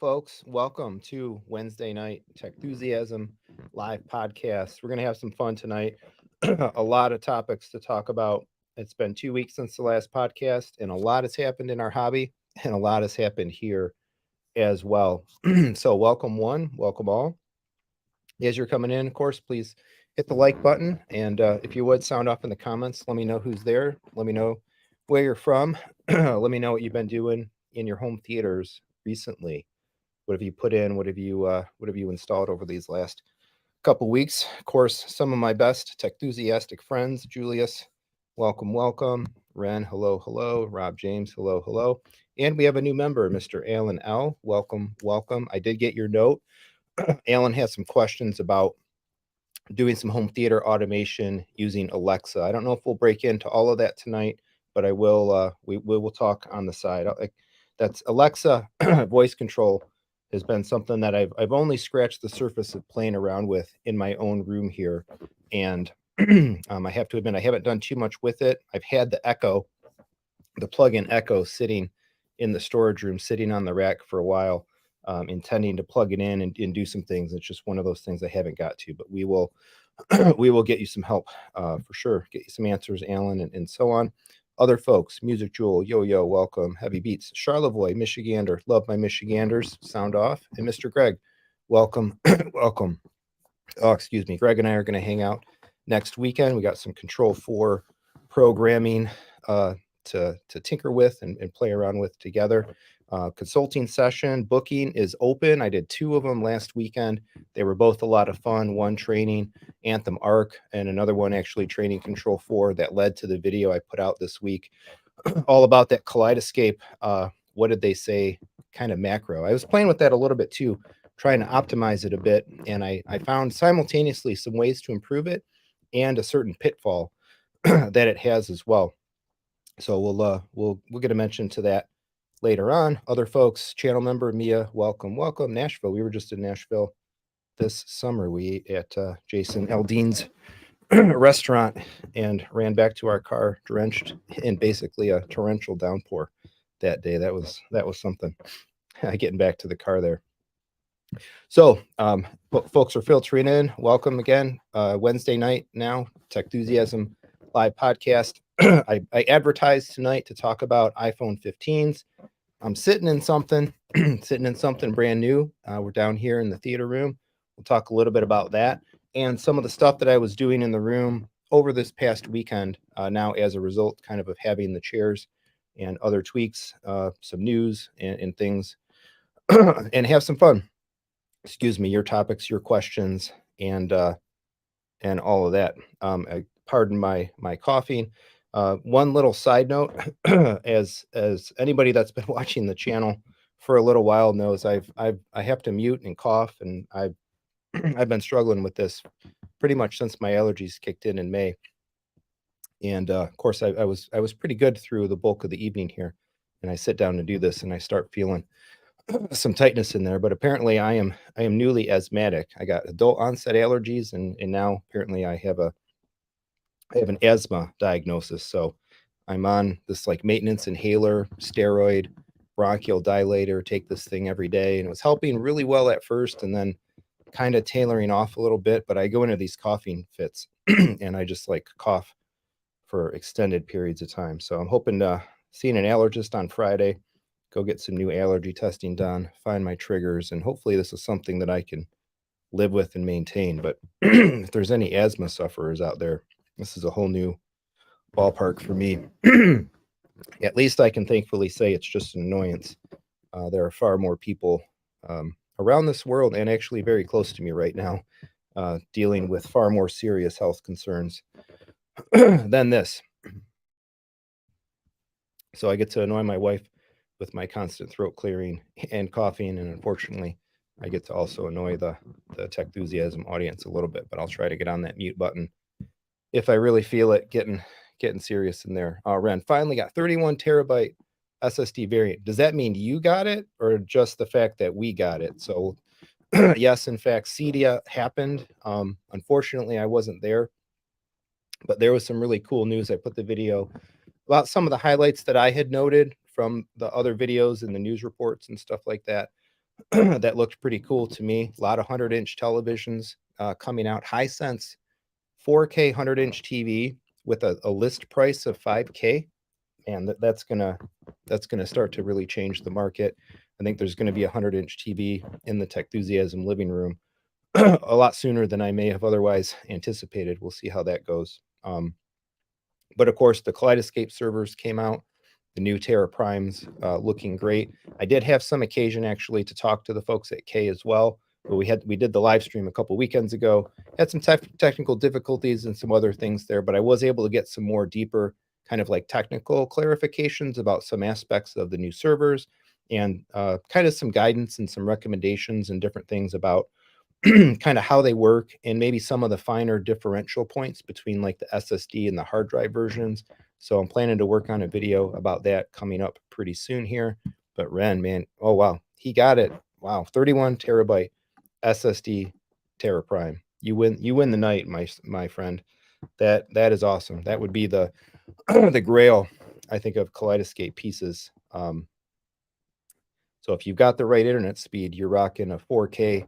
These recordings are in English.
folks. Welcome to Wednesday night Techthusiasm live podcast. We're going to have some fun tonight. A lot of topics to talk about. It's been 2 weeks since the last podcast, and a lot has happened in our hobby, and a lot has happened here as well. So, welcome one, welcome all. As you're coming in, of course, please hit the like button, and if you would, sound off in the comments. Let me know who's there. Let me know where you're from. Let me know what you've been doing in your home theaters recently. What have you put in? What have you installed over these last couple weeks? Of course, some of my best tech-enthusiastic friends. Julius, welcome, welcome. Ren, hello, hello. Rob James, hello, hello. And we have a new member, Mr. Alan L. Welcome, welcome. I did get your note. Alan has some questions about doing some home theater automation using Alexa. I don't know if we'll break into all of that tonight, but I will. We will talk on the side. That's Alexa voice control has been something that I've only scratched the surface of playing around with in my own room here, and I have to admit I haven't done too much with it. I've had the Echo, the plug-in Echo, sitting in the storage room, sitting on the rack for a while, intending to plug it in and do some things. It's just one of those things I haven't got to, but we will we will get you some help for sure. Get you some answers, Alan, and so on. Other folks, Music Jewel, Yo, welcome. Heavy Beats, Charlevoix, Michigander, love my Michiganders, sound off. And Mr. Greg, welcome, welcome. Oh, excuse me. Greg and I are going to hang out next weekend. We got some Control 4 programming to tinker with and play around with together. Consulting session booking is open. I did 2 of them last weekend. They were both a lot of fun. One training Anthem Arc, and another one actually training Control 4 that led to the video I put out this week, all about that Kaleidescape. What did they say? Kind of macro. I was playing with that a little bit too, trying to optimize it a bit, and I found simultaneously some ways to improve it and a certain pitfall that it has as well. So we'll get a mention to that later on. Other folks, channel member Mia, welcome, welcome. Nashville. We were just in Nashville this summer. We ate at Jason Aldean's restaurant and ran back to our car drenched in basically a torrential downpour that day. That was something. Getting back to the car there. So folks are filtering in. Welcome again. Wednesday night now, Techthusiasm live podcast. I advertised tonight to talk about iPhone 15s. I'm sitting in something, sitting in something brand new. We're down here in the theater room. We'll talk a little bit about that and some of the stuff that I was doing in the room over this past weekend. Now, as a result, kind of having the chairs and other tweaks, some news and things, and have some fun. Excuse me, your topics, your questions, and all of that. Pardon my coughing. One little side note, as anybody that's been watching the channel for a little while knows, I have to mute and cough, and I've I've been struggling with this pretty much since my allergies kicked in May. And of course, I was pretty good through the bulk of the evening here, and I sit down to do this, and I start feeling some tightness in there. But apparently, I am newly asthmatic. I got adult onset allergies, and now apparently I have an asthma diagnosis. So I'm on this like maintenance inhaler, steroid, bronchial dilator, take this thing every day. And it was helping really well at first and then kind of tailoring off a little bit. But I go into these coughing fits and I just like cough for extended periods of time. So I'm hoping to see an allergist on Friday, go get some new allergy testing done, find my triggers, and hopefully this is something that I can live with and maintain. But if there's any asthma sufferers out there, this is a whole new ballpark for me. At least I can thankfully say it's just an annoyance. There are far more people around this world and actually very close to me right now dealing with far more serious health concerns than this. So I get to annoy my wife with my constant throat clearing and coughing, and unfortunately, I get to also annoy the Techthusiasm audience a little bit, but I'll try to get on that mute button if I really feel it getting serious in there. Ren finally got 31 terabyte SSD variant. Does that mean you got it or just the fact that we got it? So yes, in fact, CEDIA happened. Unfortunately, I wasn't there, but there was some really cool news. I put the video about some of the highlights that I had noted from the other videos and the news reports and stuff like that. that looked pretty cool to me. A lot of 100-inch televisions coming out. Hisense 4K 100-inch TV with a list price of $5K. And that's gonna start to really change the market. I think there's going to be a 100-inch TV in the Techthusiasm living room a lot sooner than I may have otherwise anticipated. We'll see how that goes. But of course, the Kaleidescape servers came out, the new Terra Primes looking great. I did have some occasion actually to talk to the folks at K as well. But we did the live stream a couple weekends ago. Had some technical difficulties and some other things there, but I was able to get some more deeper kind of like technical clarifications about some aspects of the new servers, and kind of some guidance and some recommendations and different things about kind of how they work, and maybe some of the finer differential points between like the SSD and the hard drive versions. So I'm planning to work on a video about that coming up pretty soon here. But Ren, man, oh wow, he got it. Wow, 31 terabyte SSD Terra Prime. You win the night, my friend. That is awesome. That would be the the grail, I think, of Kaleidescape pieces. So if you've got the right internet speed, you're rocking a 4K,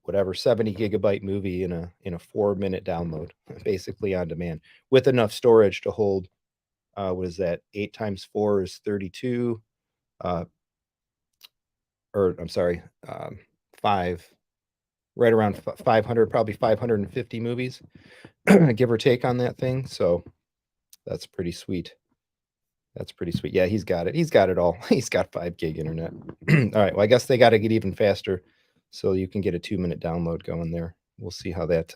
whatever, 70 gigabyte movie in a 4-minute download, basically on demand, with enough storage to hold. What is that? 8 times 4 is 32. Or I'm sorry, 5, right around 500, probably 550 movies, give or take on that thing. So that's pretty sweet. That's pretty sweet. Yeah, he's got it. He's got it all. He's got 5 gig internet. All right. Well, I guess they got to get even faster, so you can get a 2-minute download going there. We'll see how that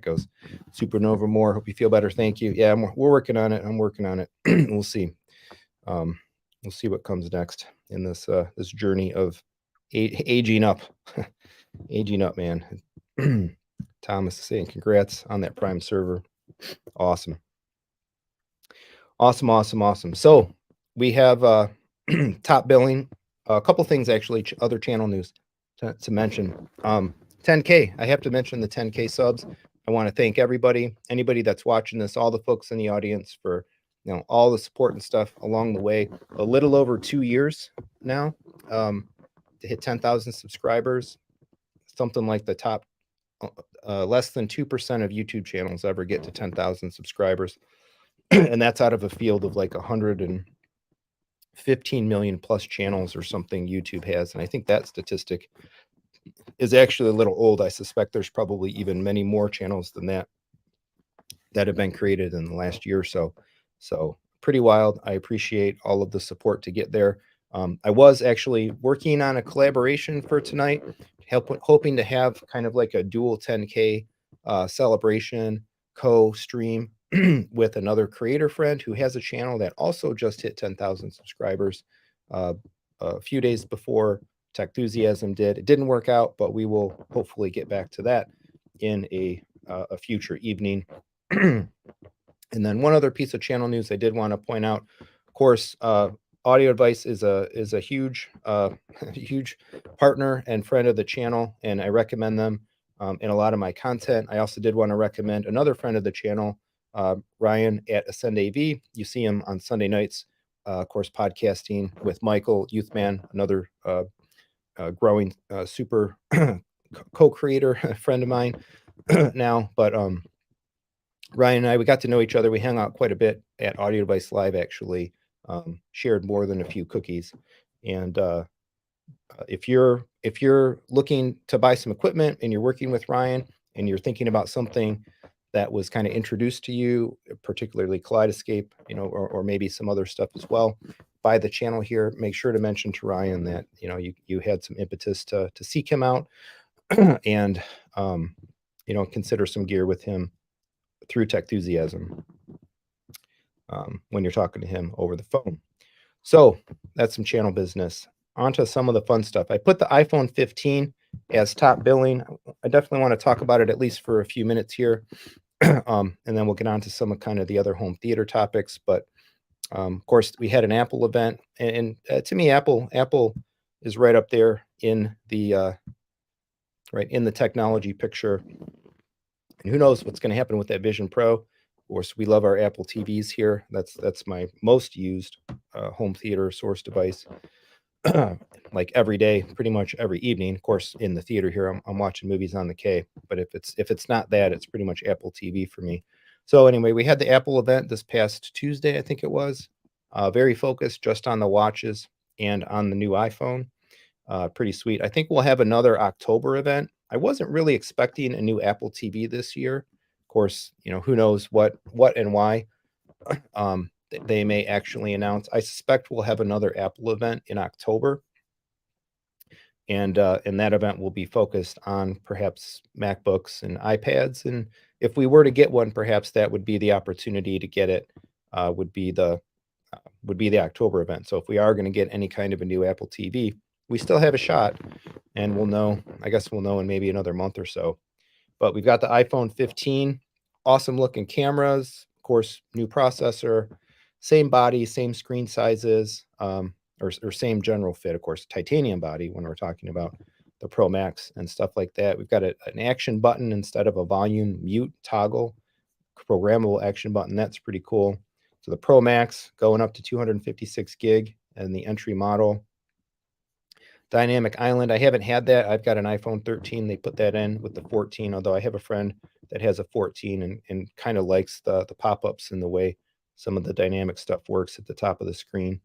goes. Supernova Moore, hope you feel better. Thank you. Yeah, we're working on it. I'm working on it. We'll see. We'll see what comes next in this this journey of aging up. Aging up, man. Thomas is saying congrats on that Prime server. Awesome. Awesome. So we have top billing. A couple things actually, other channel news to mention. 10K. I have to mention the 10K subs. I want to thank anybody that's watching this, all the folks in the audience for all the support and stuff along the way. A little over 2 years now to hit 10,000 subscribers. Something like the top less than 2% of YouTube channels ever get to 10,000 subscribers. And that's out of a field of like 115 million plus channels or something YouTube has. And I think that statistic is actually a little old. I suspect there's probably even many more channels than that have been created in the last year or so. So pretty wild. I appreciate all of the support to get there. I was actually working on a collaboration for tonight, hoping to have kind of like a dual 10K celebration co-stream with another creator friend who has a channel that also just hit 10,000 subscribers a few days before Techthusiasm did. It didn't work out, but we will hopefully get back to that in a future evening. And then one other piece of channel news I did want to point out. Of course, Audio Advice is a huge huge partner and friend of the channel, and I recommend them in a lot of my content. I also did want to recommend another friend of the channel, Ryan at Ascend AV. You see him on Sunday nights, of course, podcasting with Michael Youthman, another growing super co-creator friend of mine now. But Ryan and I, we got to know each other. We hung out quite a bit at Audio Device Live, actually. Shared more than a few cookies. And if you're looking to buy some equipment and you're working with Ryan and you're thinking about something that was kind of introduced to you, particularly Kaleidescape, or maybe some other stuff as well, by the channel here, make sure to mention to Ryan that you had some impetus to seek him out and consider some gear with him through Techthusiasm when you're talking to him over the phone. So that's some channel business. On to some of the fun stuff. I put the iPhone 15 as top billing. I definitely want to talk about it at least for a few minutes here. And then we'll get on to some of kind of the other home theater topics. But of course, we had an Apple event, and to me, Apple is right up there in the technology picture. And who knows what's going to happen with that Vision Pro? Of course, we love our Apple TVs here. That's my most used home theater source device. like every day, pretty much every evening. Of course, in the theater here, I'm watching movies on the K. But if it's not that, it's pretty much Apple TV for me. So anyway, we had the Apple event this past Tuesday, I think it was. Very focused just on the watches and on the new iPhone. Pretty sweet. I think we'll have another October event. I wasn't really expecting a new Apple TV this year. Of course, who knows what and why they may actually announce. I suspect we'll have another Apple event in October, and that event will be focused on perhaps MacBooks and iPads. And if we were to get one, perhaps that would be the opportunity to get it. Would be the October event. So if we are going to get any kind of a new Apple TV, we still have a shot, and we'll know. I guess we'll know in maybe another month or so. But we've got the iPhone 15, awesome looking cameras, of course, new processor, same body, same screen sizes, or same general fit, of course, titanium body when we're talking about the Pro Max and stuff like that. We've got an action button instead of a volume mute toggle, programmable action button. That's pretty cool. So the Pro Max going up to 256 gig and the entry model. Dynamic Island, I haven't had that. I've got an iPhone 13. They put that in with the 14, although I have a friend that has a 14 and kind of likes the pop-ups and the way some of the dynamic stuff works at the top of the screen.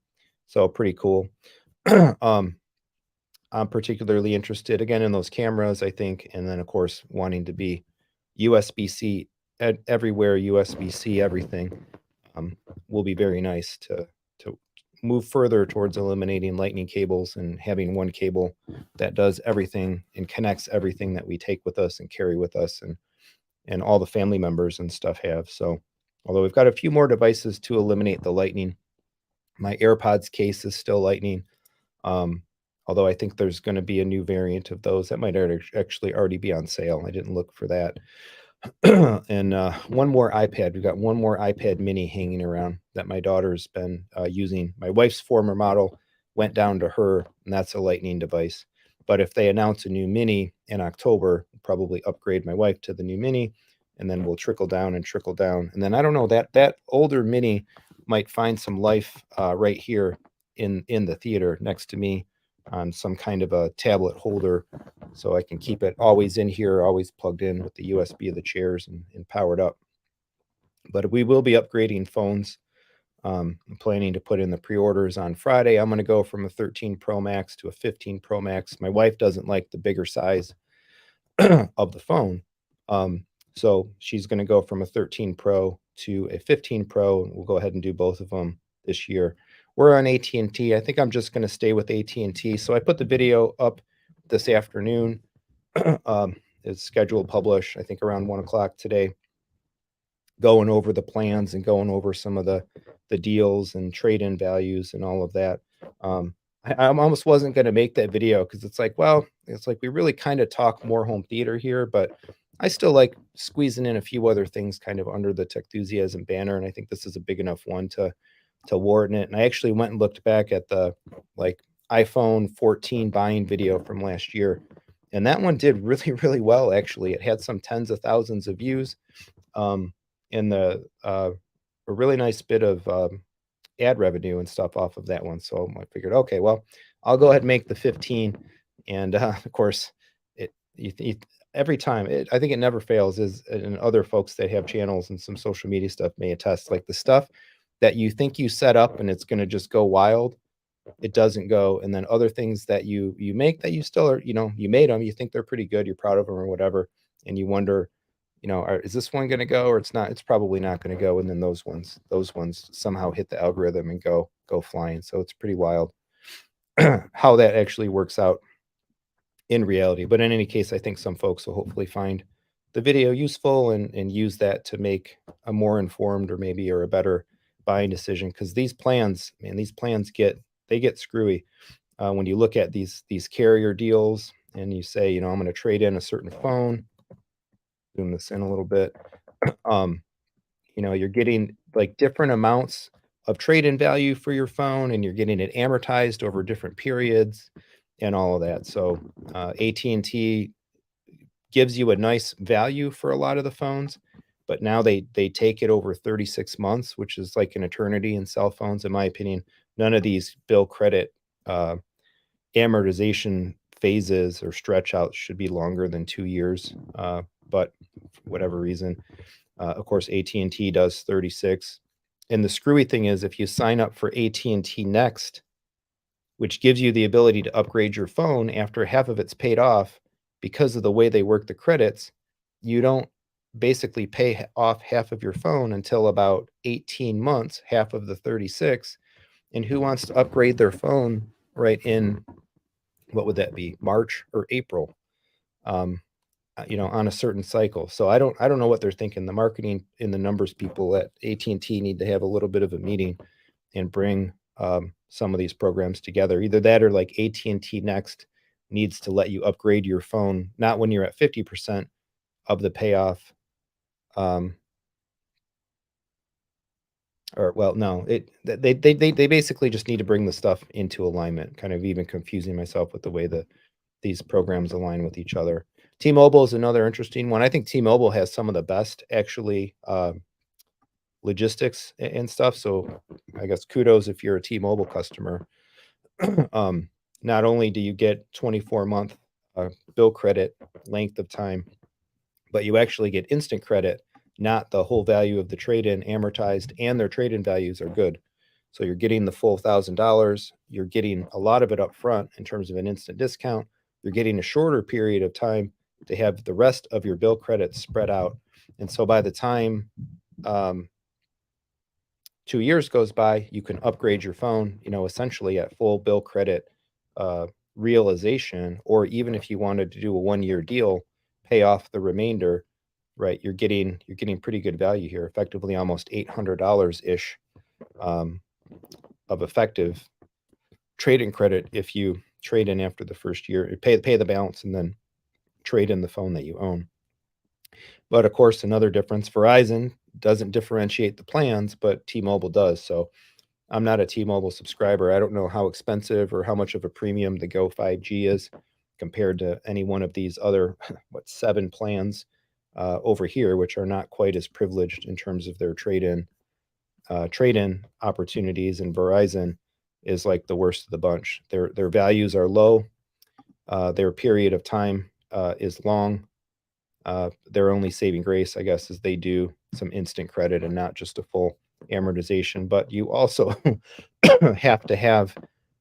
So pretty cool. I'm particularly interested, again, in those cameras, I think, and then, of course, wanting to be USB-C everywhere, USB-C everything will be very nice to move further towards eliminating lightning cables and having one cable that does everything and connects everything that we take with us and carry with us, and all the family members and stuff have. So although we've got a few more devices to eliminate the lightning, my AirPods case is still lightning. Although I think there's going to be a new variant of those that might actually already be on sale. I didn't look for that. And one more iPad. We've got one more iPad mini hanging around that my daughter's been using. My wife's former model went down to her, and that's a Lightning device. But if they announce a new mini in October, I'll probably upgrade my wife to the new mini, and then we'll trickle down and trickle down. And then I don't know, that older mini might find some life right here in the theater next to me on some kind of a tablet holder, so I can keep it always in here, always plugged in with the USB of the chairs and powered up. But we will be upgrading phones. I'm planning to put in the pre-orders on Friday. I'm going to go from a 13 Pro Max to a 15 Pro Max. My wife doesn't like the bigger size of the phone. So she's going to go from a 13 Pro to a 15 Pro. We'll go ahead and do both of them this year. We're on AT&T. I think I'm just going to stay with AT&T. So I put the video up this afternoon. It's scheduled to publish, I think, around 1 o'clock today, going over the plans and going over some of the deals and trade-in values and all of that. I almost wasn't going to make that video because it's like we really kind of talk more home theater here, but I still like squeezing in a few other things kind of under the Techthusiasm banner, and I think this is a big enough one to warrant it. And I actually went and looked back at the iPhone 14 buying video from last year, and that one did really, really well. Actually, it had some tens of thousands of views, and a really nice bit of ad revenue and stuff off of that one. So I figured, okay, well, I'll go ahead and make the 15, and of course, every time, I think it never fails. And other folks that have channels and some social media stuff may attest, like the stuff that you think you set up and it's going to just go wild, it doesn't go. And then other things that you make that you still are, you made them, you think they're pretty good, you're proud of them or whatever, and you wonder, is this one going to go, or it's not? It's probably not going to go. And then those ones somehow hit the algorithm and go flying. So it's pretty wild how that actually works out in reality. But in any case, I think some folks will hopefully find the video useful and use that to make a more informed or a better buying decision. Because these plans get screwy when you look at these carrier deals and you say, I'm going to trade in a certain phone. Zoom this in a little bit. You're getting like different amounts of trade-in value for your phone, and you're getting it amortized over different periods and all of that. So AT&T gives you a nice value for a lot of the phones, but now they take it over 36 months, which is like an eternity in cell phones, in my opinion. None of these bill credit amortization phases or stretch outs should be longer than 2 years. But for whatever reason, of course, AT&T does 36. And the screwy thing is, if you sign up for AT&T Next, which gives you the ability to upgrade your phone after half of it's paid off, because of the way they work the credits, you don't basically pay off half of your phone until about 18 months, half of the 36. And who wants to upgrade their phone right in, what would that be, March or April? Um, on a certain cycle. So I don't know what they're thinking. The marketing and the numbers people at AT&T need to have a little bit of a meeting and bring some of these programs together. Either that, or like AT&T Next needs to let you upgrade your phone, not when you're at 50% of the payoff. Or well, no, they basically just need to bring the stuff into alignment. Kind of even confusing myself with the way that these programs align with each other. T-Mobile is another interesting one. I think T-Mobile has some of the best, actually, logistics and stuff. So I guess kudos if you're a T-Mobile customer. Not only do you get 24-month bill credit length of time, but you actually get instant credit, not the whole value of the trade-in amortized, and their trade-in values are good. So you're getting the full $1,000. You're getting a lot of it up front in terms of an instant discount. You're getting a shorter period of time to have the rest of your bill credits spread out. And so by the time 2 years goes by, you can upgrade your phone, essentially at full bill credit realization. Or even if you wanted to do a 1-year deal, pay off the remainder, right? You're getting pretty good value here, effectively almost $800 ish of effective trade-in credit if you trade in after the first year. Pay the balance and then trade in the phone that you own. But of course, another difference, Verizon doesn't differentiate the plans, but T-Mobile does. So I'm not a T-Mobile subscriber. I don't know how expensive or how much of a premium the Go 5G is compared to any one of these other, 7 plans over here, which are not quite as privileged in terms of their trade-in opportunities. And Verizon is like the worst of the bunch. Their values are low. Their period of time is long. Their only saving grace, I guess, is they do some instant credit and not just a full amortization. But you also have to have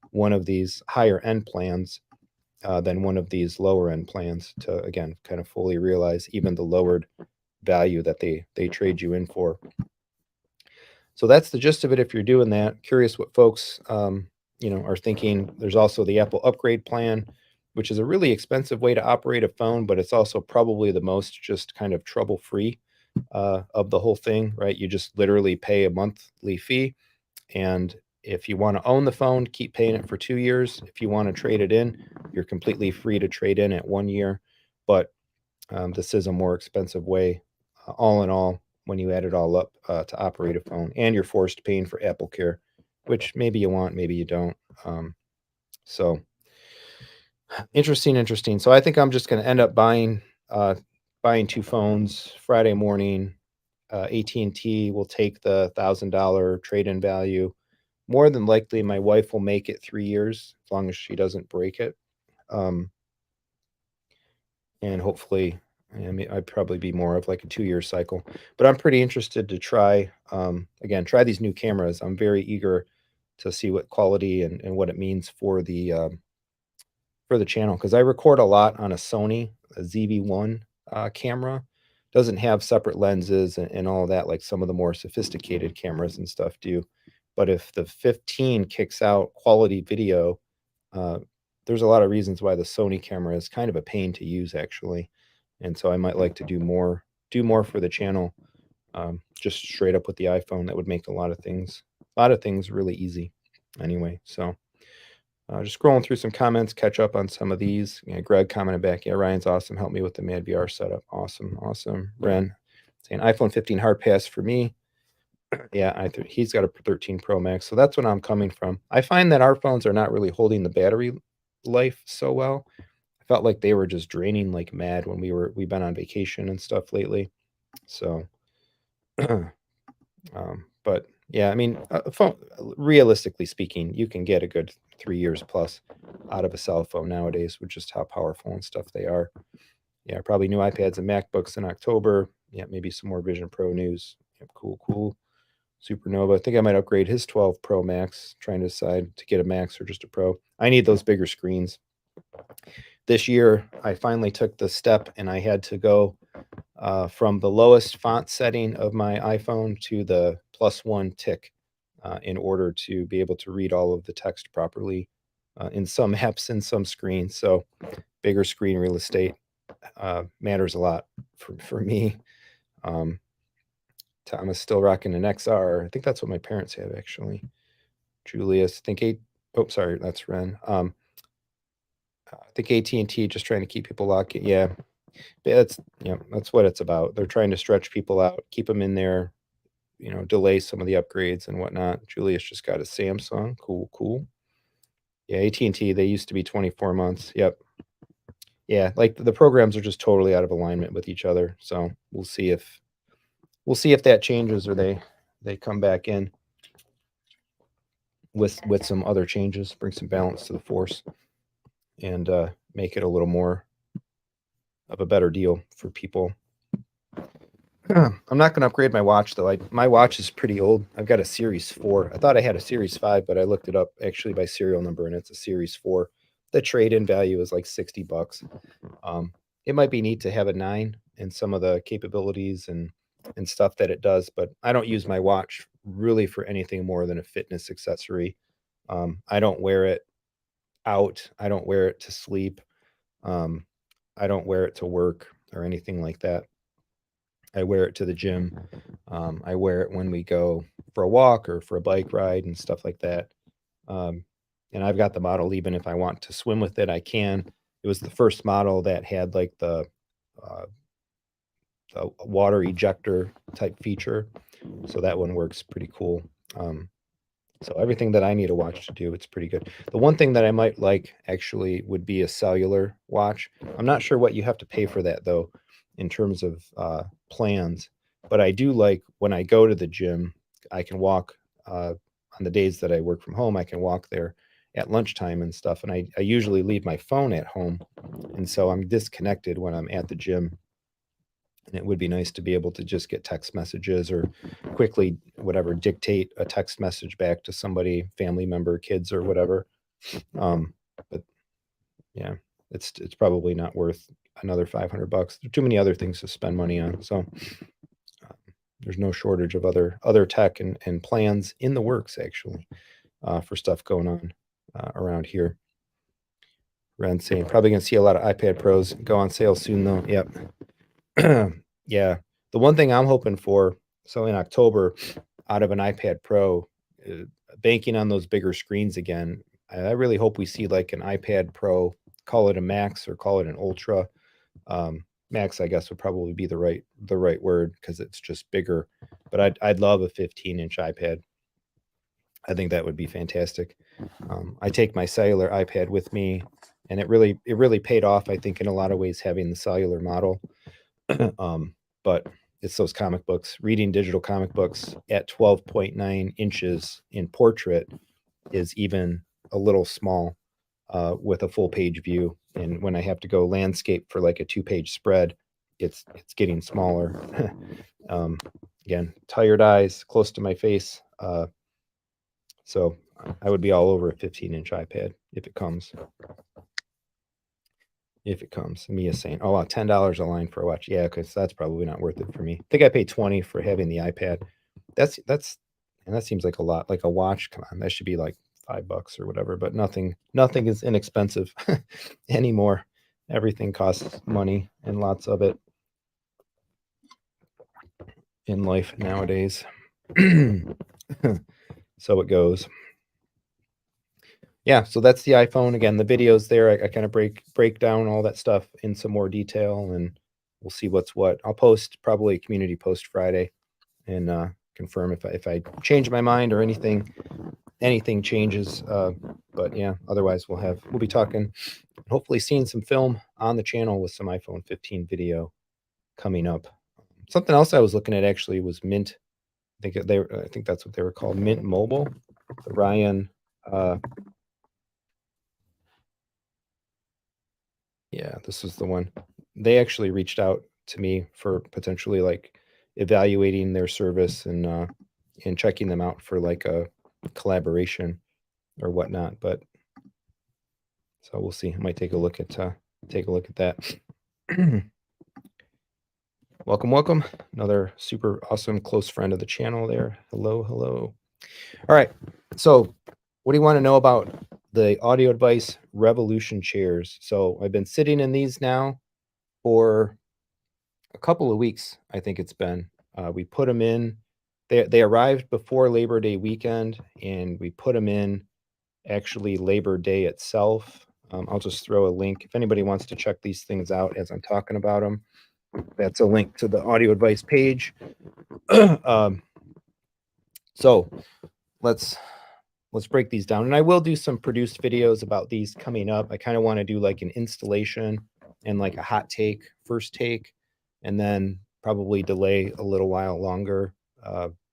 one of these higher end plans than one of these lower end plans to, again, kind of fully realize even the lowered value that they trade you in for. So that's the gist of it. If you're doing that, curious what folks are thinking. There's also the Apple upgrade plan, which is a really expensive way to operate a phone, but it's also probably the most just kind of trouble-free of the whole thing, right? You just literally pay a monthly fee, and if you want to own the phone, keep paying it for 2 years. If you want to trade it in, you're completely free to trade in at 1 year. But this is a more expensive way, all in all, when you add it all up to operate a phone, and you're forced paying for Apple Care, which maybe you want, maybe you don't. So interesting. So I think I'm just going to end up buying 2 phones Friday morning. AT&T will take the $1,000 trade-in value. More than likely, my wife will make it 3 years as long as she doesn't break it. And hopefully, I'd probably be more of like a 2-year cycle. But I'm pretty interested to try these new cameras. I'm very eager to see what quality and what it means for the channel, because I record a lot on a Sony ZV-1 camera. Doesn't have separate lenses and all of that like some of the more sophisticated cameras and stuff do. But if the 15 kicks out quality video, there's a lot of reasons why the Sony camera is kind of a pain to use, actually. And so I might like to do more for the channel, just straight up with the iPhone. That would make a lot of things really easy. Anyway, so just scrolling through some comments, catch up on some of these. Greg commented back, yeah, Ryan's awesome. Help me with the Mad VR setup. Awesome. Ren saying iPhone 15 hard pass for me. Yeah, he's got a 13 Pro Max, so that's what I'm coming from. I find that our phones are not really holding the battery life so well. I felt like they were just draining like mad when we've been on vacation and stuff lately. So, but yeah, I mean, a phone, realistically speaking, you can get a good 3 years plus out of a cell phone nowadays with just how powerful and stuff they are. Yeah, probably new iPads and MacBooks in October. Yeah, maybe some more Vision Pro news. Yep, cool. Supernova. I think I might upgrade his 12 Pro Max, trying to decide to get a Max or just a Pro. I need those bigger screens. This year, I finally took the step and I had to go from the lowest font setting of my iPhone to the +1 tick in order to be able to read all of the text properly in some apps and some screens. So bigger screen real estate matters a lot for me. Thomas still rocking an XR. I think that's what my parents have, actually. Julius, I think sorry, that's Ren. I think AT&T just trying to keep people locked in. Yeah, that's that's what it's about. They're trying to stretch people out, keep them in there, delay some of the upgrades and whatnot. Julius just got a Samsung. Cool. Yeah, AT&T, they used to be 24 months. Yep. Yeah, like the programs are just totally out of alignment with each other. So we'll see if that changes or they come back in with some other changes, bring some balance to the force, and make it a little more of a better deal for people. I'm not going to upgrade my watch though. My watch is pretty old. I've got a Series 4. I thought I had a Series 5, but I looked it up actually by serial number, and it's a Series 4. The trade-in value is like $60. It might be neat to have a 9 and some of the capabilities and stuff that it does, but I don't use my watch really for anything more than a fitness accessory. I don't wear it out. I don't wear it to sleep. I don't wear it to work or anything like that. I wear it to the gym. I wear it when we go for a walk or for a bike ride and stuff like that. And I've got the model, even if I want to swim with it, I can. It was the first model that had like the water ejector type feature. So that one works pretty cool. So everything that I need a watch to do, it's pretty good. The one thing that I might like actually would be a cellular watch. I'm not sure what you have to pay for that though, in terms of plans. But I do like when I go to the gym, I can walk on the days that I work from home, I can walk there at lunchtime and stuff. And I usually leave my phone at home. And so I'm disconnected when I'm at the gym. And it would be nice to be able to just get text messages or quickly, whatever, dictate a text message back to somebody, family member, kids, or whatever. But yeah, it's probably not worth another $500. There's too many other things to spend money on. So there's no shortage of other tech and plans in the works, actually, for stuff going on around here. Ren saying probably going to see a lot of iPad Pros go on sale soon, though. Yep. Yeah. The one thing I'm hoping for, so in October, out of an iPad Pro, banking on those bigger screens again, I really hope we see like an iPad Pro, call it a Max or call it an Ultra. Max, I guess, would probably be the right word because it's just bigger. But I'd love a 15-inch iPad. I think that would be fantastic. I take my cellular iPad with me, and it really paid off, I think, in a lot of ways having the cellular model. But it's those comic books. Reading digital comic books at 12.9 inches in portrait is even a little small with a full page view. And when I have to go landscape for like a 2-page spread, it's getting smaller. Again, tired eyes, close to my face. So I would be all over a 15-inch iPad if it comes. Mia's saying, "Oh, wow, $10 a line for a watch." Yeah, because that's probably not worth it for me. I think I paid $20 for having the iPad. And that seems like a lot. Like a watch, come on, that should be like $5 or whatever. But nothing is inexpensive anymore. Everything costs money and lots of it in life nowadays. So it goes. Yeah, so that's the iPhone. Again, the videos there, I kind of break down all that stuff in some more detail, and we'll see what's what. I'll post probably a community post Friday and confirm if I change my mind or anything changes. But yeah, otherwise we'll be talking, hopefully seeing some film on the channel with some iPhone 15 video coming up. Something else I was looking at actually was Mint. I think that's what they were called, Mint Mobile. The Ryan Yeah, this is the one. They actually reached out to me for potentially like evaluating their service and checking them out for like a collaboration or whatnot. But so we'll see. I might take a look at that. Welcome, welcome. Another super awesome close friend of the channel there. Hello, hello. All right. So, what do you want to know about the Audio Advice Revolution chairs? So, I've been sitting in these now for a couple of weeks, I think it's been. We put them in. They arrived before Labor Day weekend, and we put them in actually Labor Day itself. I'll just throw a link if anybody wants to check these things out as I'm talking about them. That's a link to the Audio Advice page. So let's break these down, and I will do some produced videos about these coming up. I kind of want to do like an installation and like a hot take, first take, and then probably delay a little while longer,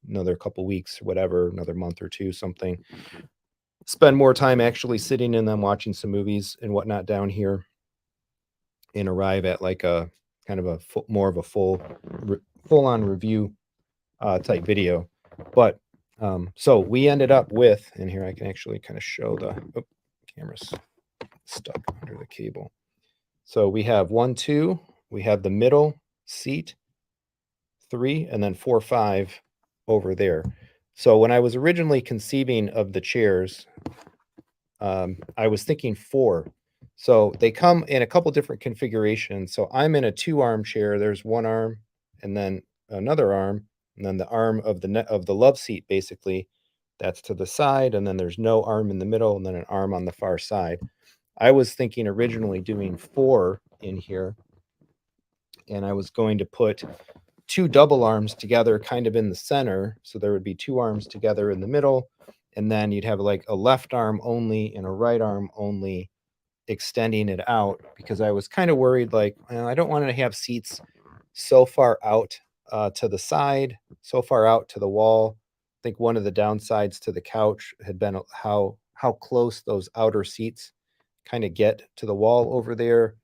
another couple weeks, whatever, another month or two, something. Spend more time actually sitting in them, watching some movies and whatnot down here, and arrive at like a kind of a more of a full on review type video. But so we ended up with, and here I can actually kind of show the camera's stuck under the cable. So we have 1, 2, we have the middle seat, 3, and then 4, 5 over there. So when I was originally conceiving of the chairs, I was thinking 4. So they come in a couple different configurations. So I'm in a 2-arm chair. There's one arm and then another arm, and then the arm of the love seat, basically, that's to the side, and then there's no arm in the middle, and then an arm on the far side. I was thinking originally doing 4 in here, and I was going to put 2 double arms together kind of in the center, so there would be 2 arms together in the middle, and then you'd have like a left arm only and a right arm only extending it out, because I was kind of worried, like, well, I don't want to have seats so far out to the side, so far out to the wall. I think one of the downsides to the couch had been how close those outer seats kind of get to the wall over there.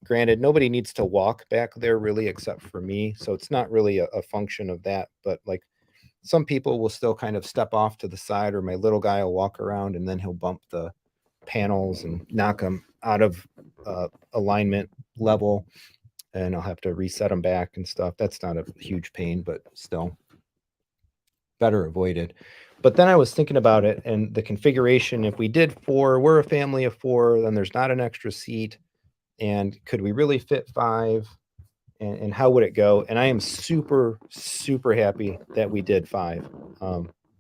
Granted, nobody needs to walk back there really except for me, so it's not really a function of that. But like some people will still kind of step off to the side, or my little guy will walk around and then he'll bump the panels and knock them out of alignment level, and I'll have to reset them back and stuff. That's not a huge pain, but still better avoided. But then I was thinking about it and the configuration. If we did 4, we're a family of 4, then there's not an extra seat. And could we really fit 5? And how would it go? And I am super, super happy that we did 5.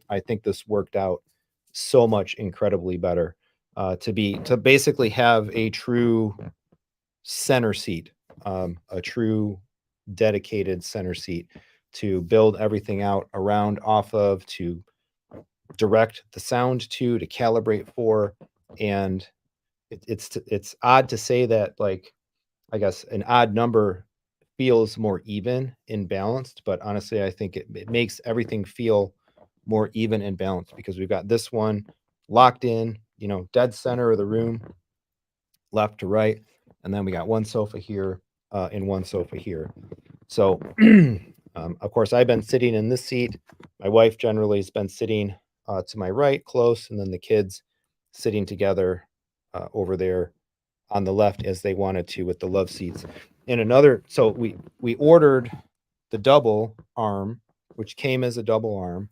I think this worked out so much incredibly better, to basically have a true center seat, a true dedicated center seat to build everything out around, off of, to direct the sound to calibrate for. And it's odd to say that, like, I guess an odd number feels more even and balanced, but honestly, I think it makes everything feel more even and balanced, because we've got this one locked in, dead center of the room, left to right, and then we got one sofa here and one sofa here. So, of course, I've been sitting in this seat. My wife generally has been sitting to my right, close, and then the kids sitting together over there on the left, as they wanted to, with the love seats. So we ordered the double arm, which came as a double arm,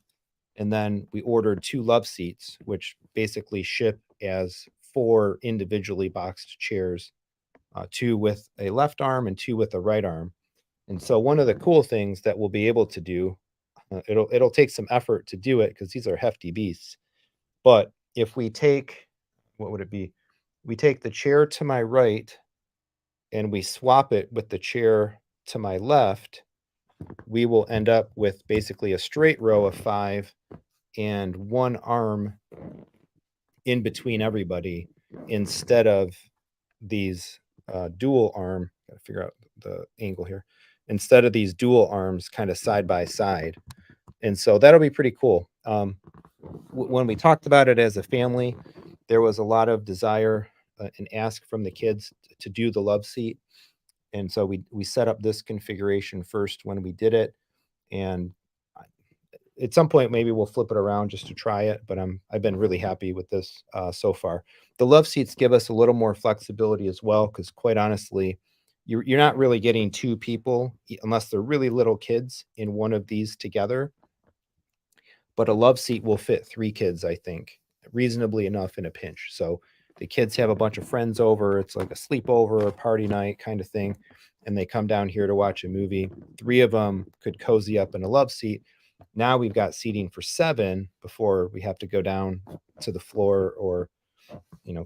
and then we ordered 2 love seats, which basically ship as 4 individually boxed chairs, 2 with a left arm and 2 with a right arm. And so one of the cool things that we'll be able to do, it'll take some effort to do it because these are hefty beasts. But if we take, what would it be? We take the chair to my right and we swap it with the chair to my left, we will end up with basically a straight row of 5 and one arm in between everybody, instead of these dual arm. Gotta figure out the angle here. Instead of these dual arms kind of side by side. And so that'll be pretty cool. When we talked about it as a family, there was a lot of desire an ask from the kids to do the love seat. And so we set up this configuration first when we did it. And at some point, maybe we'll flip it around just to try it, but I've been really happy with this so far. The love seats give us a little more flexibility as well, because quite honestly, you're not really getting two people unless they're really little kids in one of these together. But a love seat will fit 3 kids, I think, reasonably enough in a pinch. So the kids have a bunch of friends over. It's like a sleepover or party night kind of thing, and they come down here to watch a movie. 3 of them could cozy up in a love seat. Now we've got seating for 7 before we have to go down to the floor, or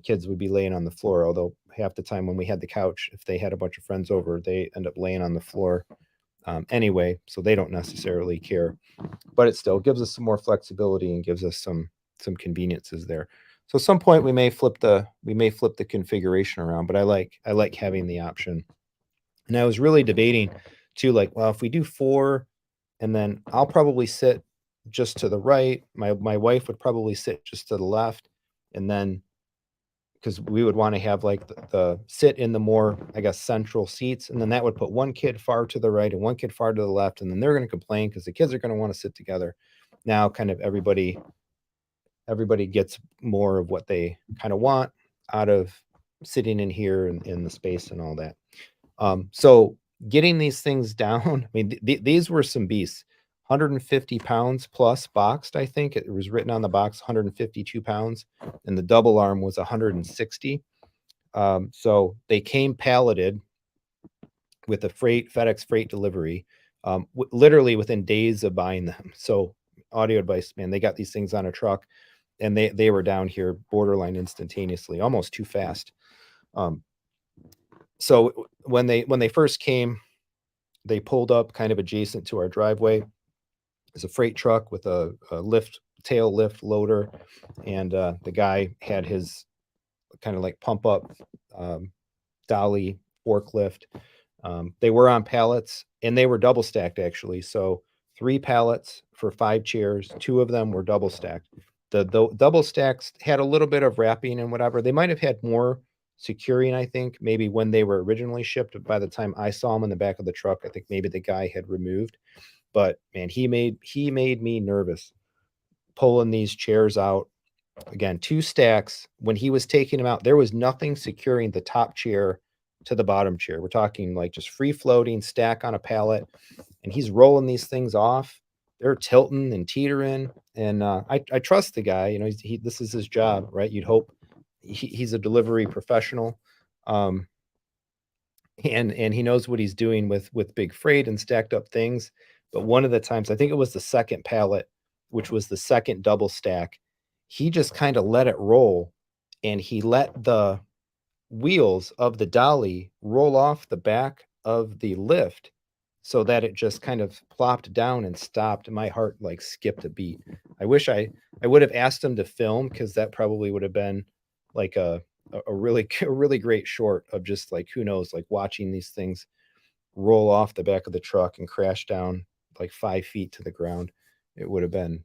kids would be laying on the floor. Although half the time when we had the couch, if they had a bunch of friends over, they end up laying on the floor anyway, so they don't necessarily care. But it still gives us some more flexibility and gives us some conveniences there. So at some point we may flip the configuration around, but I like having the option. And I was really debating too, like, well, if we do 4, and then I'll probably sit just to the right. My wife would probably sit just to the left, and then because we would want to have like the sit in the more, I guess, central seats, and then that would put one kid far to the right and one kid far to the left, and then they're going to complain because the kids are going to want to sit together. Now, kind of everybody gets more of what they kind of want out of sitting in here and in the space and all that. So getting these things down, I mean, these were some beasts. 150 pounds plus boxed, I think. It was written on the box 152 pounds, and the double arm was 160. So they came palleted with a FedEx freight delivery, literally within days of buying them. So audio advice, man, they got these things on a truck, and they were down here borderline instantaneously, almost too fast. So when they first came, they pulled up kind of adjacent to our driveway. It's a freight truck with a tail lift loader, and the guy had his kind of like pump up dolly forklift. They were on pallets, and they were double stacked actually. So 3 pallets for 5 chairs. 2 of them were double stacked. The double stacks had a little bit of wrapping and whatever. They might have had more securing, I think, maybe when they were originally shipped. By the time I saw them in the back of the truck, I think maybe the guy had removed. But man, he made me nervous pulling these chairs out. Again, 2 stacks. When he was taking them out, there was nothing securing the top chair to the bottom chair. We're talking like just free floating stack on a pallet, and he's rolling these things off. They're tilting and teetering, and I trust the guy. This is his job, right? You'd hope he's a delivery professional. And he knows what he's doing with big freight and stacked up things. But one of the times, I think it was the second pallet, which was the second double stack, he just kind of let it roll, and he let the wheels of the dolly roll off the back of the lift so that it just kind of plopped down and stopped. My heart like skipped a beat. I wish I would have asked him to film, because that probably would have been like a really great short of just like, who knows, like watching these things roll off the back of the truck and crash down like 5 feet to the ground. It would have been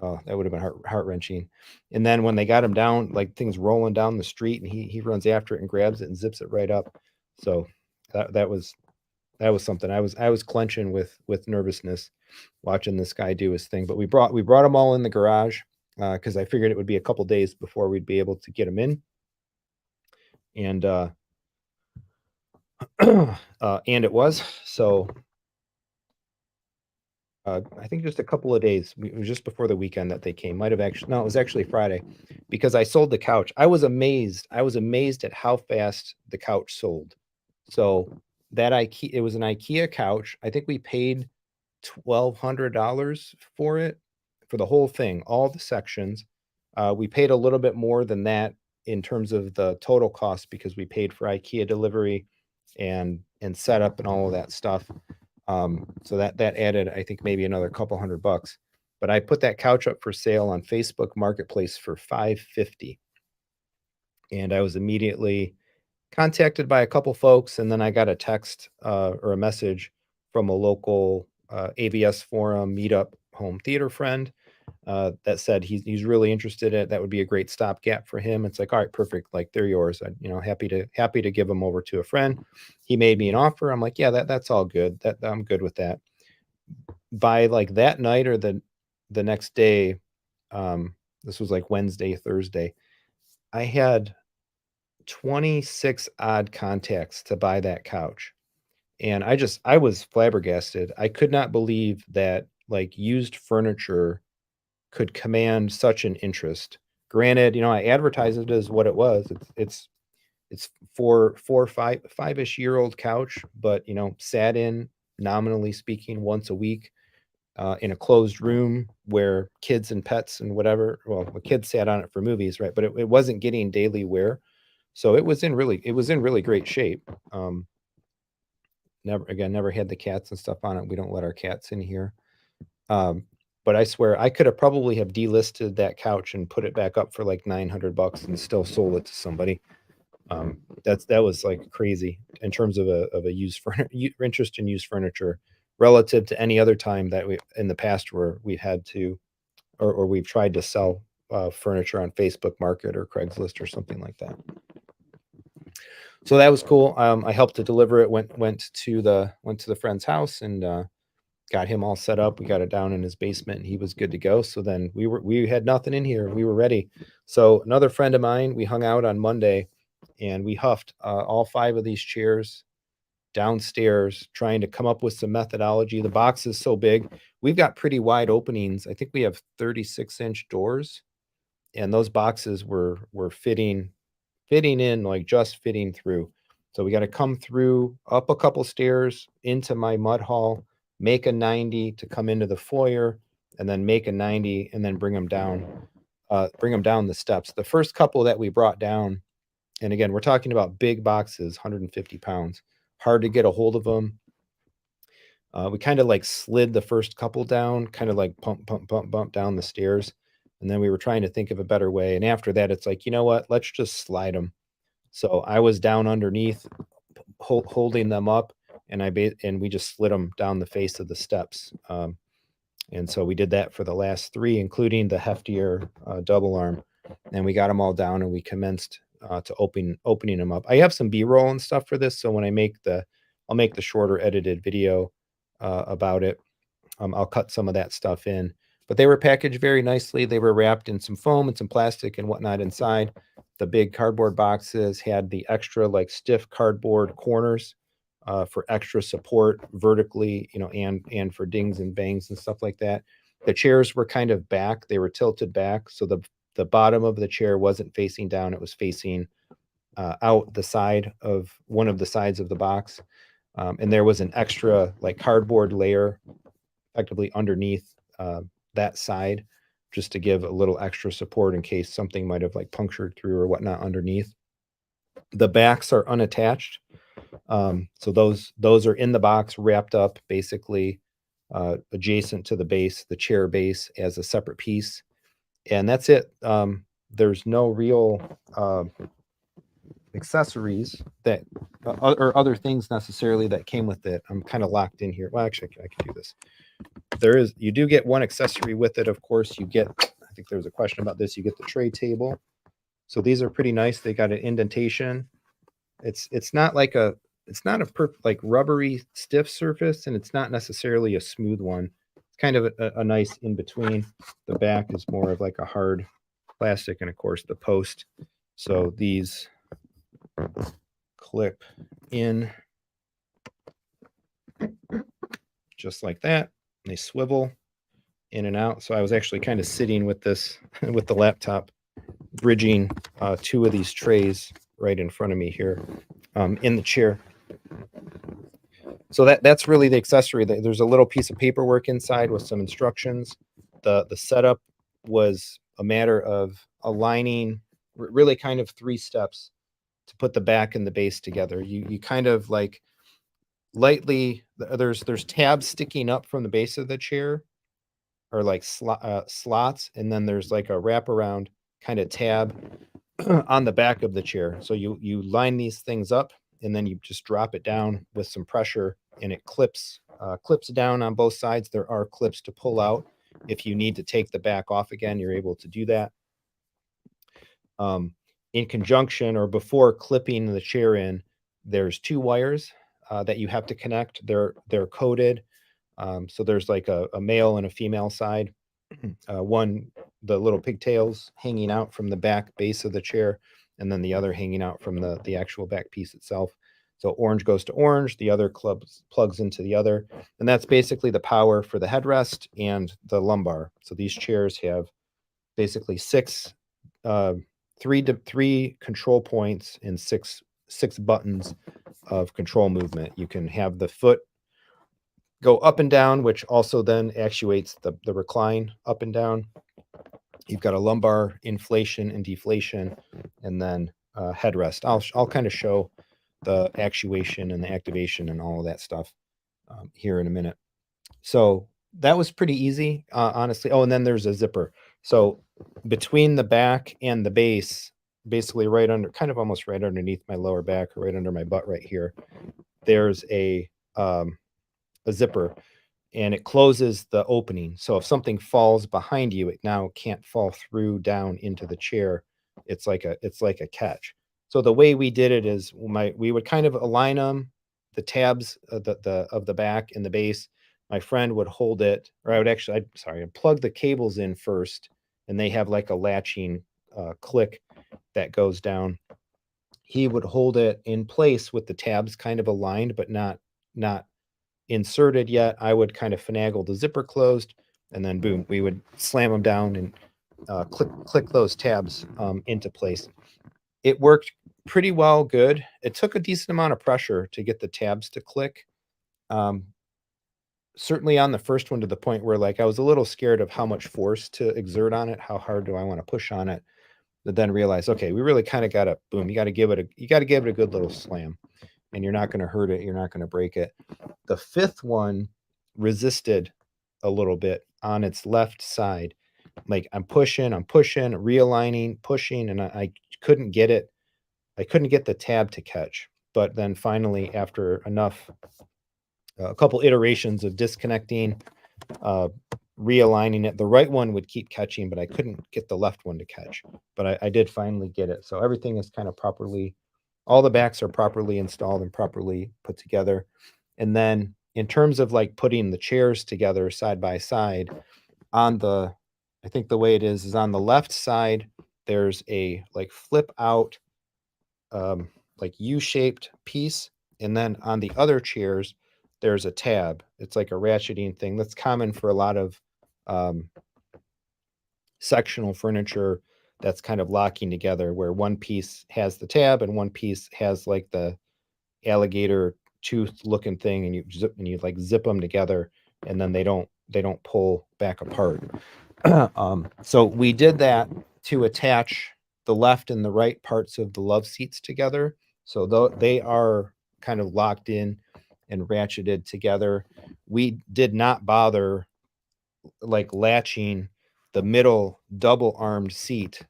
that would have been heart-wrenching. And then when they got him down, like things rolling down the street, and he runs after it and grabs it and zips it right up. So that was something. I was clenching with nervousness watching this guy do his thing. But we brought them all in the garage, because I figured it would be a couple days before we'd be able to get them in. And and it was. So I think just a couple of days. It was just before the weekend that they came. Might have actually, no, it was actually Friday, because I sold the couch. I was amazed. I was amazed at how fast the couch sold. So it was an IKEA couch. I think we paid $1,200 for it, for the whole thing, all the sections. We paid a little bit more than that in terms of the total cost, because we paid for IKEA delivery and setup and all of that stuff. So that added, I think, maybe another couple $100. But I put that couch up for sale on Facebook Marketplace for $550, and I was immediately contacted by a couple folks, and then I got a text or a message from a local AVS forum meetup home theater friend that said he's really interested in it. That would be a great stopgap for him. It's like, all right, perfect. Like they're yours. Happy to give them over to a friend. He made me an offer. I'm like, yeah, that's all good. That I'm good with that. By like that night or the next day, this was like Wednesday, Thursday, I had 26 odd contacts to buy that couch. And I was flabbergasted. I could not believe that like used furniture could command such an interest. Granted, I advertised it as what it was. It's five-ish year old couch, but sat in, nominally speaking, once a week, in a closed room where kids and pets and whatever. Well, the kids sat on it for movies, right? But it wasn't getting daily wear, so it was in really great shape. Never had the cats and stuff on it. We don't let our cats in here. But I swear I could have probably have delisted that couch and put it back up for like $900 and still sold it to somebody. That was like crazy in terms of a used interest in used furniture relative to any other time that we in the past where we've had to or we've tried to sell furniture on Facebook Market or Craigslist or something like that. So that was cool. I helped to deliver it. Went to the friend's house and got him all set up. We got it down in his basement and he was good to go. So then we had nothing in here. We were ready. So another friend of mine, we hung out on Monday and we huffed all 5 of these chairs downstairs trying to come up with some methodology. The box is so big. We've got pretty wide openings. I think we have 36-inch doors and those boxes were fitting in, like just fitting through. So we got to come through up a couple stairs into my mud hall, make a 90 to come into the foyer, and then make a 90 and then bring them down the steps. The first couple that we brought down, and again, we're talking about big boxes, 150 pounds, hard to get a hold of them. We kind of like slid the first couple down, kind of like bump down the stairs. And then we were trying to think of a better way. And after that, it's like, you know what, let's just slide them. So I was down underneath holding them up and we just slid them down the face of the steps. And so we did that for the last 3, including the heftier double arm. And we got them all down and we commenced to opening them up. I have some B-roll and stuff for this. So when I'll make the shorter edited video about it. I'll cut some of that stuff in, but they were packaged very nicely. They were wrapped in some foam and some plastic and whatnot inside. The big cardboard boxes had the extra like stiff cardboard corners for extra support vertically, and for dings and bangs and stuff like that. The chairs were kind of back. They were tilted back. So the bottom of the chair wasn't facing down. It was facing out the side of one of the sides of the box. And there was an extra like cardboard layer effectively underneath that side just to give a little extra support in case something might have like punctured through or whatnot underneath. The backs are unattached. So those are in the box wrapped up basically adjacent to the base, the chair base as a separate piece. And that's it. There's no real accessories that or other things necessarily that came with it. I'm kind of locked in here. Well, actually, I can do this. You do get one accessory with it. Of course, you get, I think there was a question about this. You get the tray table. So these are pretty nice. They got an indentation. It's not like like rubbery stiff surface, and it's not necessarily a smooth one. It's kind of a nice in between. The back is more of like a hard plastic, and of course the post. So these clip in just like that. And they swivel in and out. So I was actually kind of sitting with this with the laptop, bridging 2 of these trays right in front of me here in the chair. So that's really the accessory. There's a little piece of paperwork inside with some instructions. The setup was a matter of aligning really kind of 3 steps to put the back and the base together. You kind of like lightly, there's tabs sticking up from the base of the chair or like slots, and then there's like a wraparound kind of tab on the back of the chair. So you line these things up and then you just drop it down with some pressure and it clips down on both sides. There are clips to pull out if you need to take the back off again, you're able to do that. In conjunction or before clipping the chair in, there's 2 wires that you have to connect. They're coded. So there's like a male and a female side. One, the little pigtails hanging out from the back base of the chair, and then the other hanging out from the actual back piece itself. So orange goes to orange, the other plugs into the other. And that's basically the power for the headrest and the lumbar. So these chairs have basically three control points and six buttons of control movement. You can have the foot go up and down, which also then actuates the recline up and down. You've got a lumbar inflation and deflation, and then headrest. I'll kind of show the actuation and the activation and all of that stuff here in a minute. So that was pretty easy, honestly. Oh, and then there's a zipper. So between the back and the base, basically right under, kind of almost right underneath my lower back, right under my butt right here, there's a zipper, and it closes the opening. So if something falls behind you, it now can't fall through down into the chair. It's like a catch. So the way we did it is we would kind of align them, the tabs of the back and the base. My friend would hold it, or I'd plug the cables in first, and they have like a latching click that goes down. He would hold it in place with the tabs kind of aligned, but not inserted yet. I would kind of finagle the zipper closed, and then boom, we would slam them down and click those tabs into place. It worked pretty well, good. It took a decent amount of pressure to get the tabs to click. Certainly on the first one, to the point where like I was a little scared of how much force to exert on it. How hard do I want to push on it? But then realize, okay, we really kind of got to boom. You got to give it a good little slam, and you're not going to hurt it. You're not going to break it. The fifth one resisted a little bit on its left side. Like I'm pushing, realigning, pushing, and I couldn't get it. I couldn't get the tab to catch. But then finally, after a couple iterations of disconnecting, realigning it, the right one would keep catching, but I couldn't get the left one to catch. But I did finally get it. So everything is kind of properly, all the backs are properly installed and properly put together. And then in terms of like putting the chairs together side by side, I think the way it is on the left side, there's a like flip out, like U-shaped piece. And then on the other chairs, there's a tab. It's like a ratcheting thing that's common for a lot of sectional furniture that's kind of locking together, where one piece has the tab and one piece has like the alligator tooth looking thing, and you like zip them together, and then they don't pull back apart. So we did that to attach the left and the right parts of the love seats together. So they are kind of locked in and ratcheted together. We did not bother like latching the middle double armed seat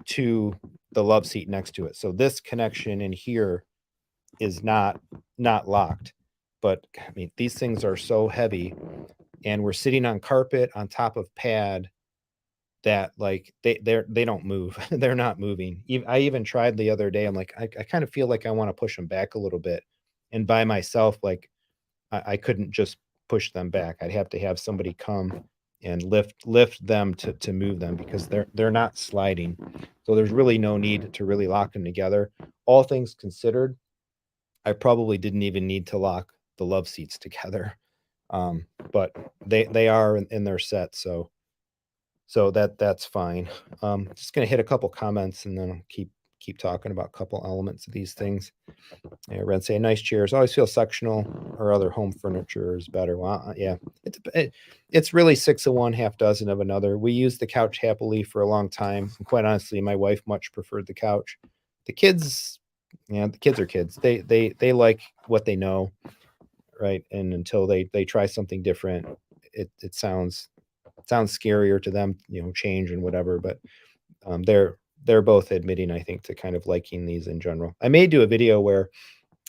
to the love seat next to it. So this connection in here is not locked. But I mean, these things are so heavy, and we're sitting on carpet on top of pad that like they don't move. They're not moving. I even tried the other day. I'm like, I kind of feel like I want to push them back a little bit, and by myself, like I couldn't just push them back. I'd have to have somebody come and lift them to move them, because they're not sliding. So there's really no need to really lock them together. All things considered, I probably didn't even need to lock the love seats together. But they are in their set, so that's fine. Just gonna hit a couple comments, and then I'll keep talking about a couple elements of these things. Yeah, Red say nice chairs. Always feel sectional or other home furniture is better. Well, yeah, it's really 6 of one, half dozen of another. We used the couch happily for a long time, and quite honestly, my wife much preferred the couch. The kids, the kids are kids. They like what they know, right? And until they try something different, it sounds scarier to them, change and whatever. But they're both admitting, I think, to kind of liking these in general. I may do a video where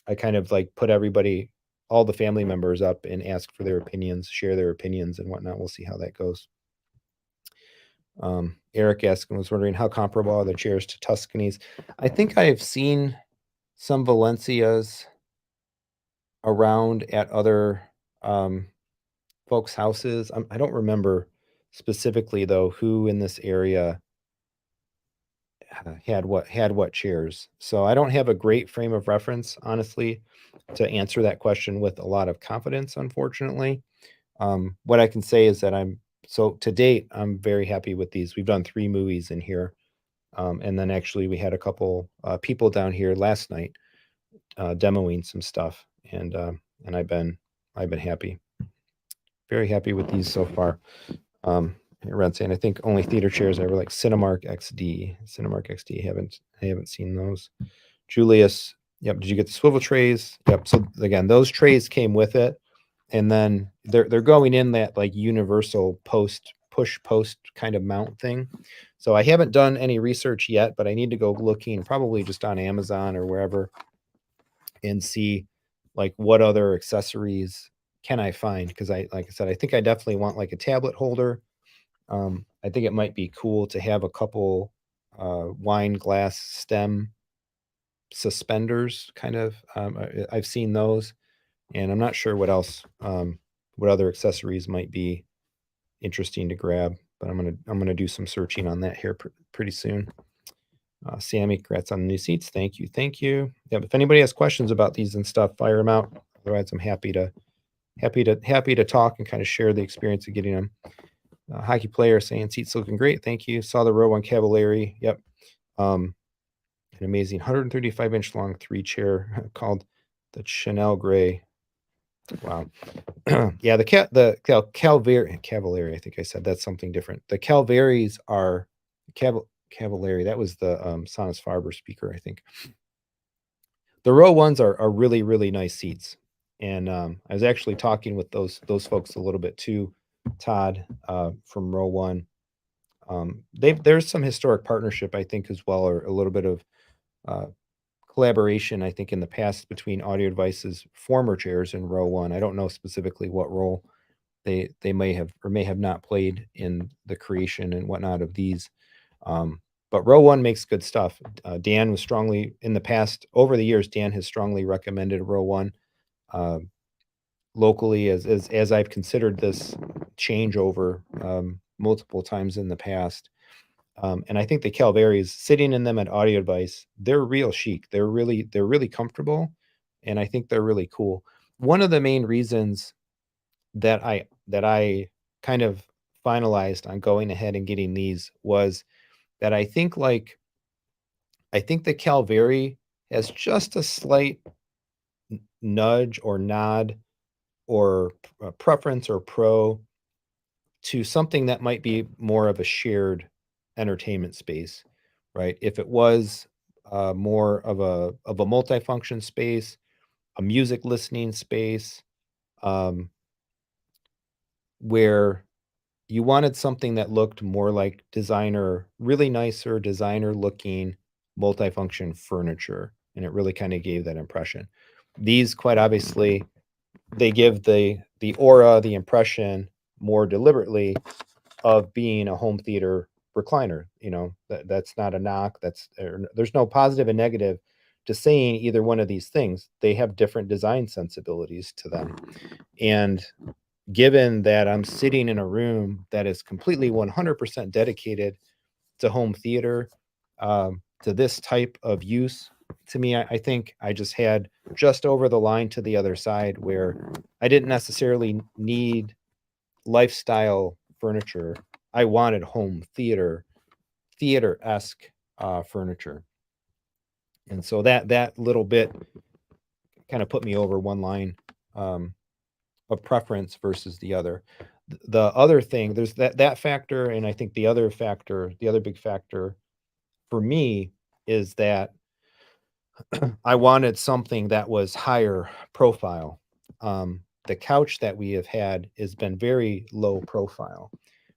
I kind of like put everybody, all the family members up and ask for their opinions, share their opinions and whatnot. We'll see how that goes. Eric was wondering how comparable are the chairs to Tuscany's. I think I've seen some Valencias around at other folks' houses. I don't remember specifically though who in this area had what chairs. So I don't have a great frame of reference, honestly, to answer that question with a lot of confidence, unfortunately. What I can say is that to date, I'm very happy with these. We've done 3 movies in here. And then actually we had a couple people down here last night demoing some stuff, and I've been happy, very happy with these so far. Red saying I think only theater chairs I ever like Cinemark XD. I haven't seen those. Julius, yep. Did you get the swivel trays? Yep. So again, those trays came with it, and then they're going in that like universal push post kind of mount thing. So I haven't done any research yet, but I need to go looking probably just on Amazon or wherever and see like what other accessories can I find, because like I said, I think I definitely want like a tablet holder. I think it might be cool to have a couple wine glass stem suspenders kind of. I've seen those, and I'm not sure what else, what other accessories might be interesting to grab, but I'm gonna do some searching on that here pretty soon. Sammy, congrats on the new seats. Thank you. Yeah, if anybody has questions about these and stuff, fire them out. Otherwise, I'm happy to talk and kind of share the experience of getting them. Hockey player saying seats looking great. Thank you. Saw the row on Cavalieri. Yep. An amazing 135-inch long 3-chair called the Chanel Gray. Wow. Yeah, the Cavalieri. I think I said that's something different. The Calvaries are Cavalieri. That was the Sonus Faber speaker, I think. The row ones are really, really nice seats. And I was actually talking with those folks a little bit too, Todd, from row one. There's some historic partnership, I think, as well, or a little bit of collaboration, I think, in the past between Audio Devices former chairs and row one. I don't know specifically what role they may have or may have not played in the creation and whatnot of these. But row one makes good stuff. Dan was strongly in the past, over the years, Dan has strongly recommended row one locally as I've considered this changeover multiple times in the past. And I think the Calvaries, sitting in them at Audio Device, they're real chic. They're really comfortable, and I think they're really cool. One of the main reasons that I kind of finalized on going ahead and getting these was that I think the Calvary has just a slight nudge or nod or preference or pro to something that might be more of a shared entertainment space, right? If it was more of a multifunction space, a music listening space, where you wanted something that looked more like really nicer designer looking multifunction furniture, and it really kind of gave that impression. These, quite obviously, they give the aura, the impression more deliberately of being a home theater recliner. That's not a knock. There's no positive and negative to saying either one of these things. They have different design sensibilities to them. And given that I'm sitting in a room that is completely 100% dedicated to home theater, to this type of use, to me, I think I just had just over the line to the other side where I didn't necessarily need lifestyle furniture. I wanted home theater-esque furniture. And so that little bit kind of put me over one line of preference versus the other. The other thing, there's that factor, and I think the other big factor for me is that I wanted something that was higher profile. The couch that we have had has been very low profile.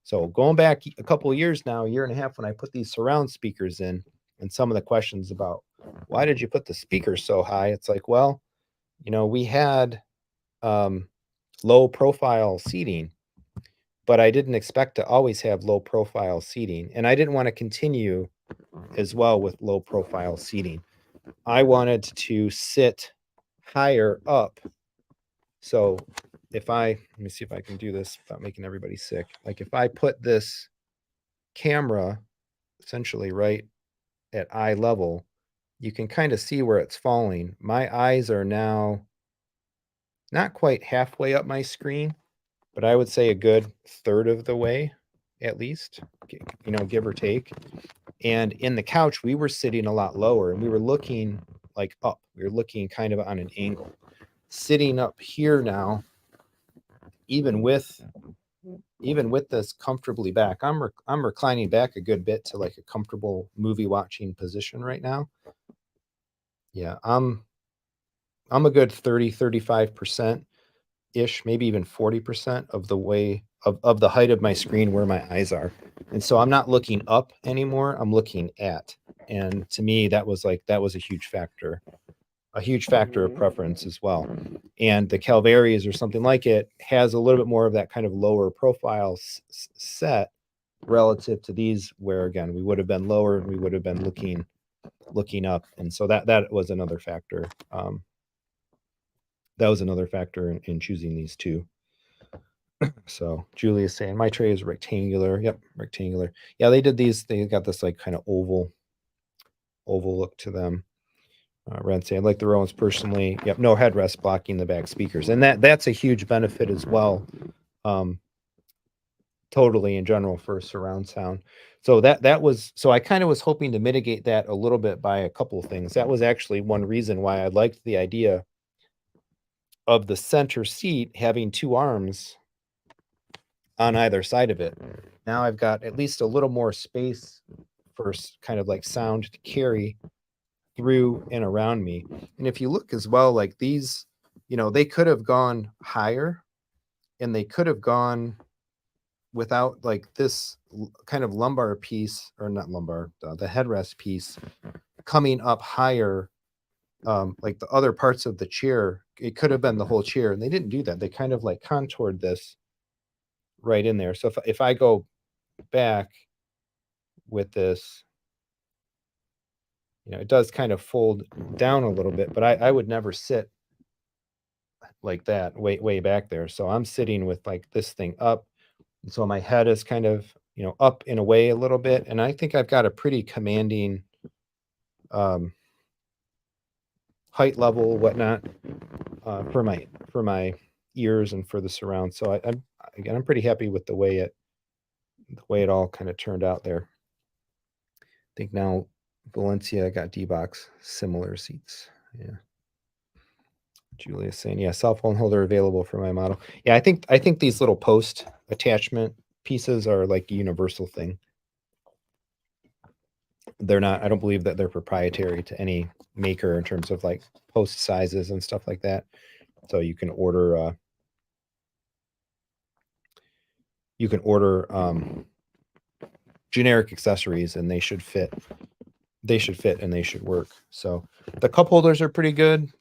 So going back a couple of years now, a year and a half, when I put these surround speakers in, and some of the questions about why did you put the speakers so high? It's like, well, we had low profile seating, but I didn't expect to always have low profile seating. And I didn't want to continue as well with low profile seating. I wanted to sit higher up. So let me see if I can do this without making everybody sick. Like if I put this camera essentially right at eye level, you can kind of see where it's falling. My eyes are now not quite halfway up my screen, but I would say a good third of the way, at least, give or take. And in the couch, we were sitting a lot lower and we were looking like up. We were looking kind of on an angle. Sitting up here now, even with this comfortably back, I'm reclining back a good bit to like a comfortable movie watching position right now. Yeah, I'm a good 35% ish, maybe even 40% of the way of the height of my screen where my eyes are. And so I'm not looking up anymore, I'm looking at. And to me, that was a huge factor of preference as well. And the Calvaries or something like it has a little bit more of that kind of lower profile set relative to these, where again, we would have been lower and we would have been looking up. And so that was another factor. That was another factor in choosing these two. So Julie is saying my tray is rectangular. Yep, rectangular. Yeah, they did these. They got this like kind of oval look to them. Ren saying I like the Rowan's personally. Yep, no headrest blocking the back speakers, and that's a huge benefit as well. Totally in general for surround sound. So that was, so I kind of was hoping to mitigate that a little bit by a couple of things. That was actually one reason why I liked the idea of the center seat having two arms on either side of it. Now I've got at least a little more space for kind of like sound to carry through and around me. And if you look as well, like these, they could have gone higher and they could have gone without like this kind of lumbar piece, or not lumbar, the headrest piece coming up higher, like the other parts of the chair. It could have been the whole chair, and they didn't do that. They kind of like contoured this right in there. So if I go back with this, it does kind of fold down a little bit, but I would never sit like that way back there. So I'm sitting with like this thing up. And so my head is kind of, up in a way a little bit. And I think I've got a pretty commanding height level, whatnot, for my ears and for the surround. So I'm pretty happy with the way it all kind of turned out there. I think now Valencia got D-Box similar seats. Yeah. Julia's saying, yeah, cell phone holder available for my model. Yeah, I think these little post attachment pieces are like a universal thing. They're not, I don't believe that they're proprietary to any maker in terms of like post sizes and stuff like that. So you can order generic accessories and they should fit and they should work. So the cup holders are pretty good.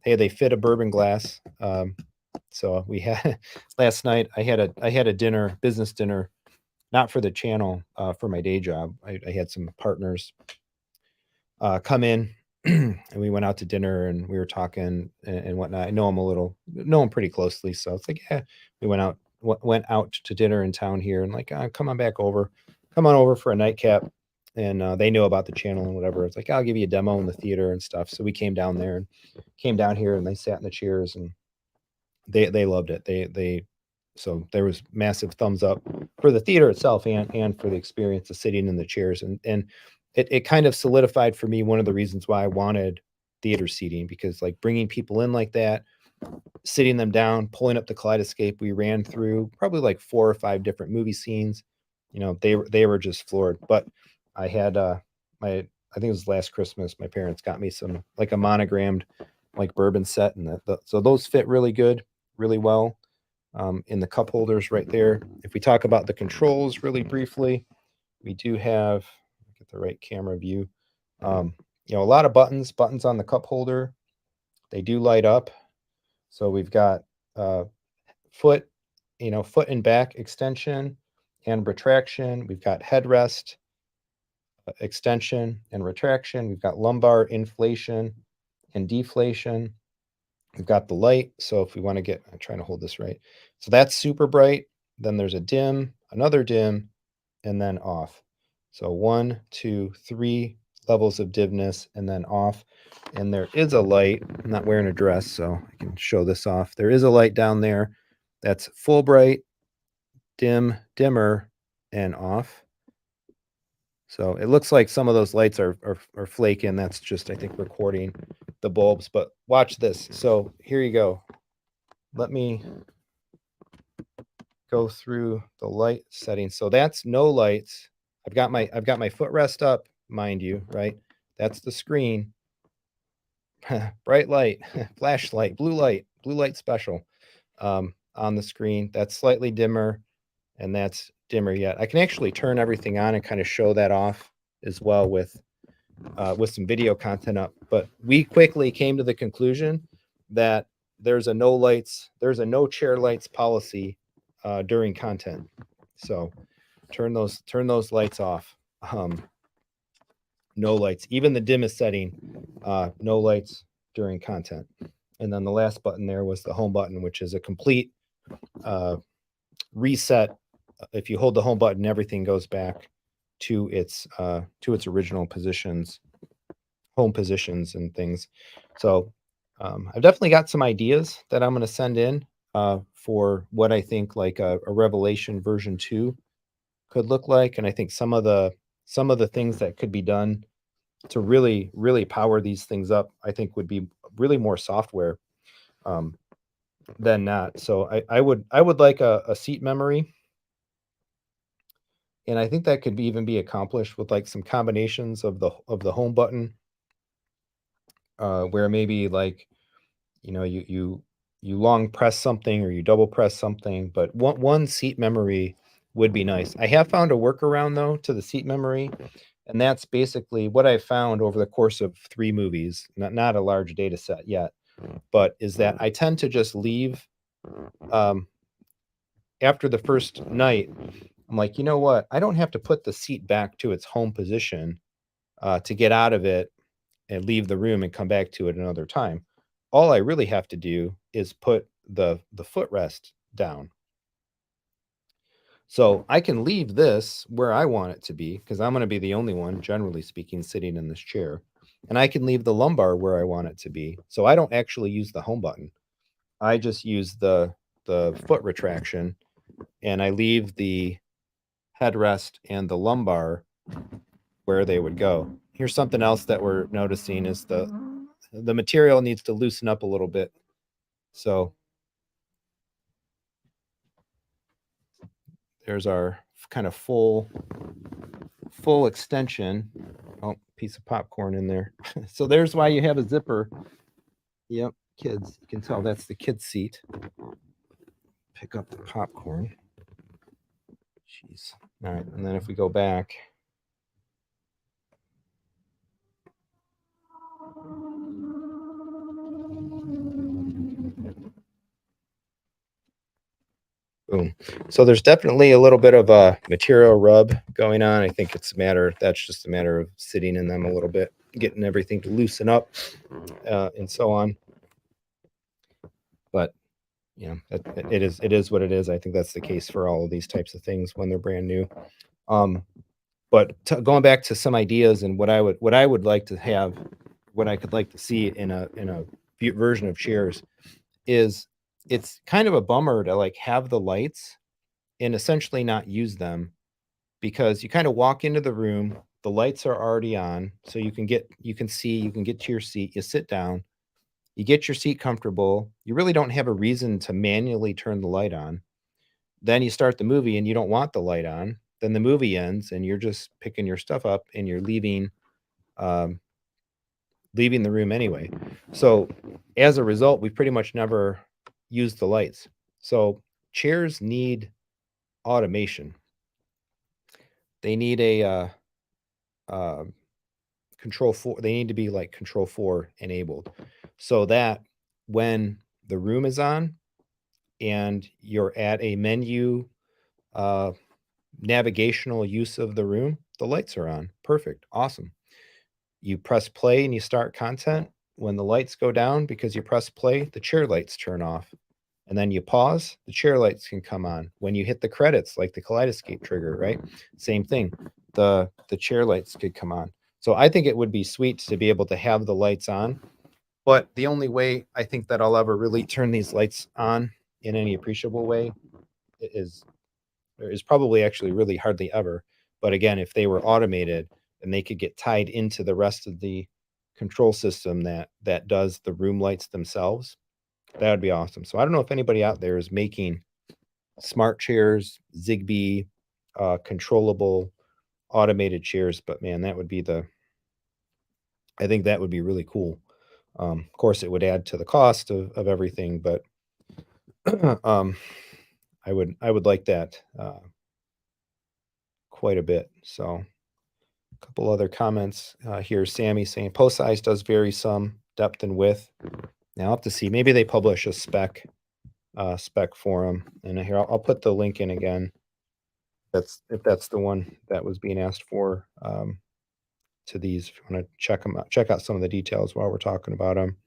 Hey, they fit a bourbon glass. So we had last night I had a business dinner, not for the channel, for my day job. I had some partners come in and we went out to dinner and we were talking and whatnot. I know him pretty closely. So it's like, yeah, we went out to dinner in town here and like, come on over for a nightcap. And they knew about the channel and whatever. It's like, I'll give you a demo in the theater and stuff. So we came down here and they sat in the chairs and they loved it. So there was massive thumbs up for the theater itself and for the experience of sitting in the chairs. And it kind of solidified for me one of the reasons why I wanted theater seating, because like bringing people in like that, sitting them down, pulling up the Kaleidescape, we ran through probably like 4 or 5 different movie scenes. They were just floored. But I had I think it was last Christmas, my parents got me some like a monogrammed like bourbon set, and so those fit really good, really well. In the cup holders right there. If we talk about the controls really briefly, we do have, get the right camera view, a lot of buttons on the cup holder. They do light up. So we've got foot, foot and back extension and retraction. We've got headrest extension and retraction. We've got lumbar inflation and deflation. We've got the light. So if we want to get, I'm trying to hold this right. So that's super bright. Then there's a dim, another dim, and then off. So 1, 2, 3 levels of dimness and then off. And there is a light. I'm not wearing a dress, so I can show this off. There is a light down there that's full bright, dim, dimmer, and off. So it looks like some of those lights are flaking. That's just, I think, recording the bulbs. But watch this. So here you go. Let me go through the light settings. So that's no lights. I've got my footrest up, mind you, right? That's the screen. Bright light, flashlight, blue light special on the screen. That's slightly dimmer, and that's dimmer yet. I can actually turn everything on and kind of show that off as well with some video content up. But we quickly came to the conclusion that there's a no chair lights policy during content. So turn those lights off. No lights, even the dimmest setting, no lights during content. And then the last button there was the home button, which is a complete reset. If you hold the home button, everything goes back to its original positions, home positions and things. So I've definitely got some ideas that I'm going to send in for what I think like a Revelation version 2 could look like. And I think some of the things that could be done to really, really power these things up, I think would be really more software than not. So I would like a seat memory. And I think that could even be accomplished with like some combinations of the home button, where maybe like, you long press something or you double press something, but one seat memory would be nice. I have found a workaround though to the seat memory, and that's basically what I found over the course of 3 movies, not a large data set yet, but is that I tend to just leave after the first night. I'm like, you know what? I don't have to put the seat back to its home position to get out of it and leave the room and come back to it another time. All I really have to do is put the footrest down. So I can leave this where I want it to be because I'm going to be the only one, generally speaking, sitting in this chair. And I can leave the lumbar where I want it to be. So I don't actually use the home button. I just use the foot retraction, and I leave the headrest and the lumbar where they would go. Here's something else that we're noticing is the material needs to loosen up a little bit. So there's our kind of full extension. Oh, piece of popcorn in there. So there's why you have a zipper. Yep, kids. You can tell that's the kid's seat. Pick up the popcorn. Jeez. All right, and then if we go back. Boom. So there's definitely a little bit of a material rub going on. I think that's just a matter of sitting in them a little bit, getting everything to loosen up and so on. But it is what it is. I think that's the case for all of these types of things when they're brand new. But going back to some ideas and what I would like to have, what I could like to see in a version of chairs is, it's kind of a bummer to like have the lights and essentially not use them, because you kind of walk into the room, the lights are already on, so you can get to your seat, you sit down, you get your seat comfortable, you really don't have a reason to manually turn the light on. Then you start the movie and you don't want the light on, then the movie ends and you're just picking your stuff up and you're leaving the room anyway. So as a result, we pretty much never use the lights. So chairs need automation. They need a control 4. They need to be like control 4 enabled, so that when the room is on, and you're at a menu navigational use of the room, the lights are on. Perfect. Awesome. You press play and you start content. When the lights go down because you press play, the chair lights turn off. And then you pause, the chair lights can come on. When you hit the credits, like the Kaleidescape trigger, right? Same thing. The chair lights could come on. So I think it would be sweet to be able to have the lights on. But the only way I think that I'll ever really turn these lights on in any appreciable way is probably actually really hardly ever. But again, if they were automated and they could get tied into the rest of the control system that does the room lights themselves, that would be awesome. So I don't know if anybody out there is making smart chairs, Zigbee, controllable automated chairs, but man, that would be I think that would be really cool. Of course, it would add to the cost of everything, but I would like that quite a bit. So a couple other comments here. Sammy saying post size does vary some depth and width. Now I'll have to see. Maybe they publish a spec for them. And here I'll put the link in again. If that's the one that was being asked for to these. If you want to check them out, check out some of the details while we're talking about them.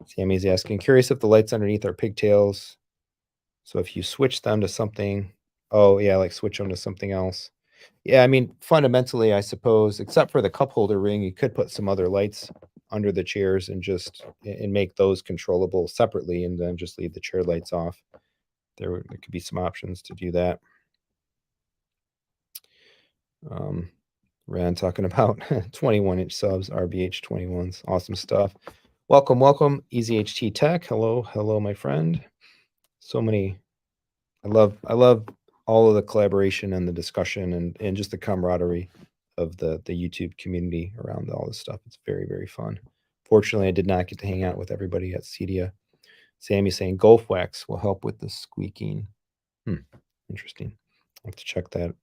Sammy's asking, curious if the lights underneath are pigtails. So if you switch them to something, oh yeah, like switch them to something else. Yeah, I mean, fundamentally, I suppose, except for the cup holder ring, you could put some other lights under the chairs and make those controllable separately, and then just leave the chair lights off. There could be some options to do that. Rand talking about 21-inch subs, RBH 21s. Awesome stuff. Welcome, EasyHT Tech. Hello, my friend. So many. I love all of the collaboration and the discussion and just the camaraderie of the YouTube community around all this stuff. It's very, very fun. Fortunately, I did not get to hang out with everybody at CEDIA. Sammy saying Golf Wax will help with the squeaking. Interesting. I'll have to check that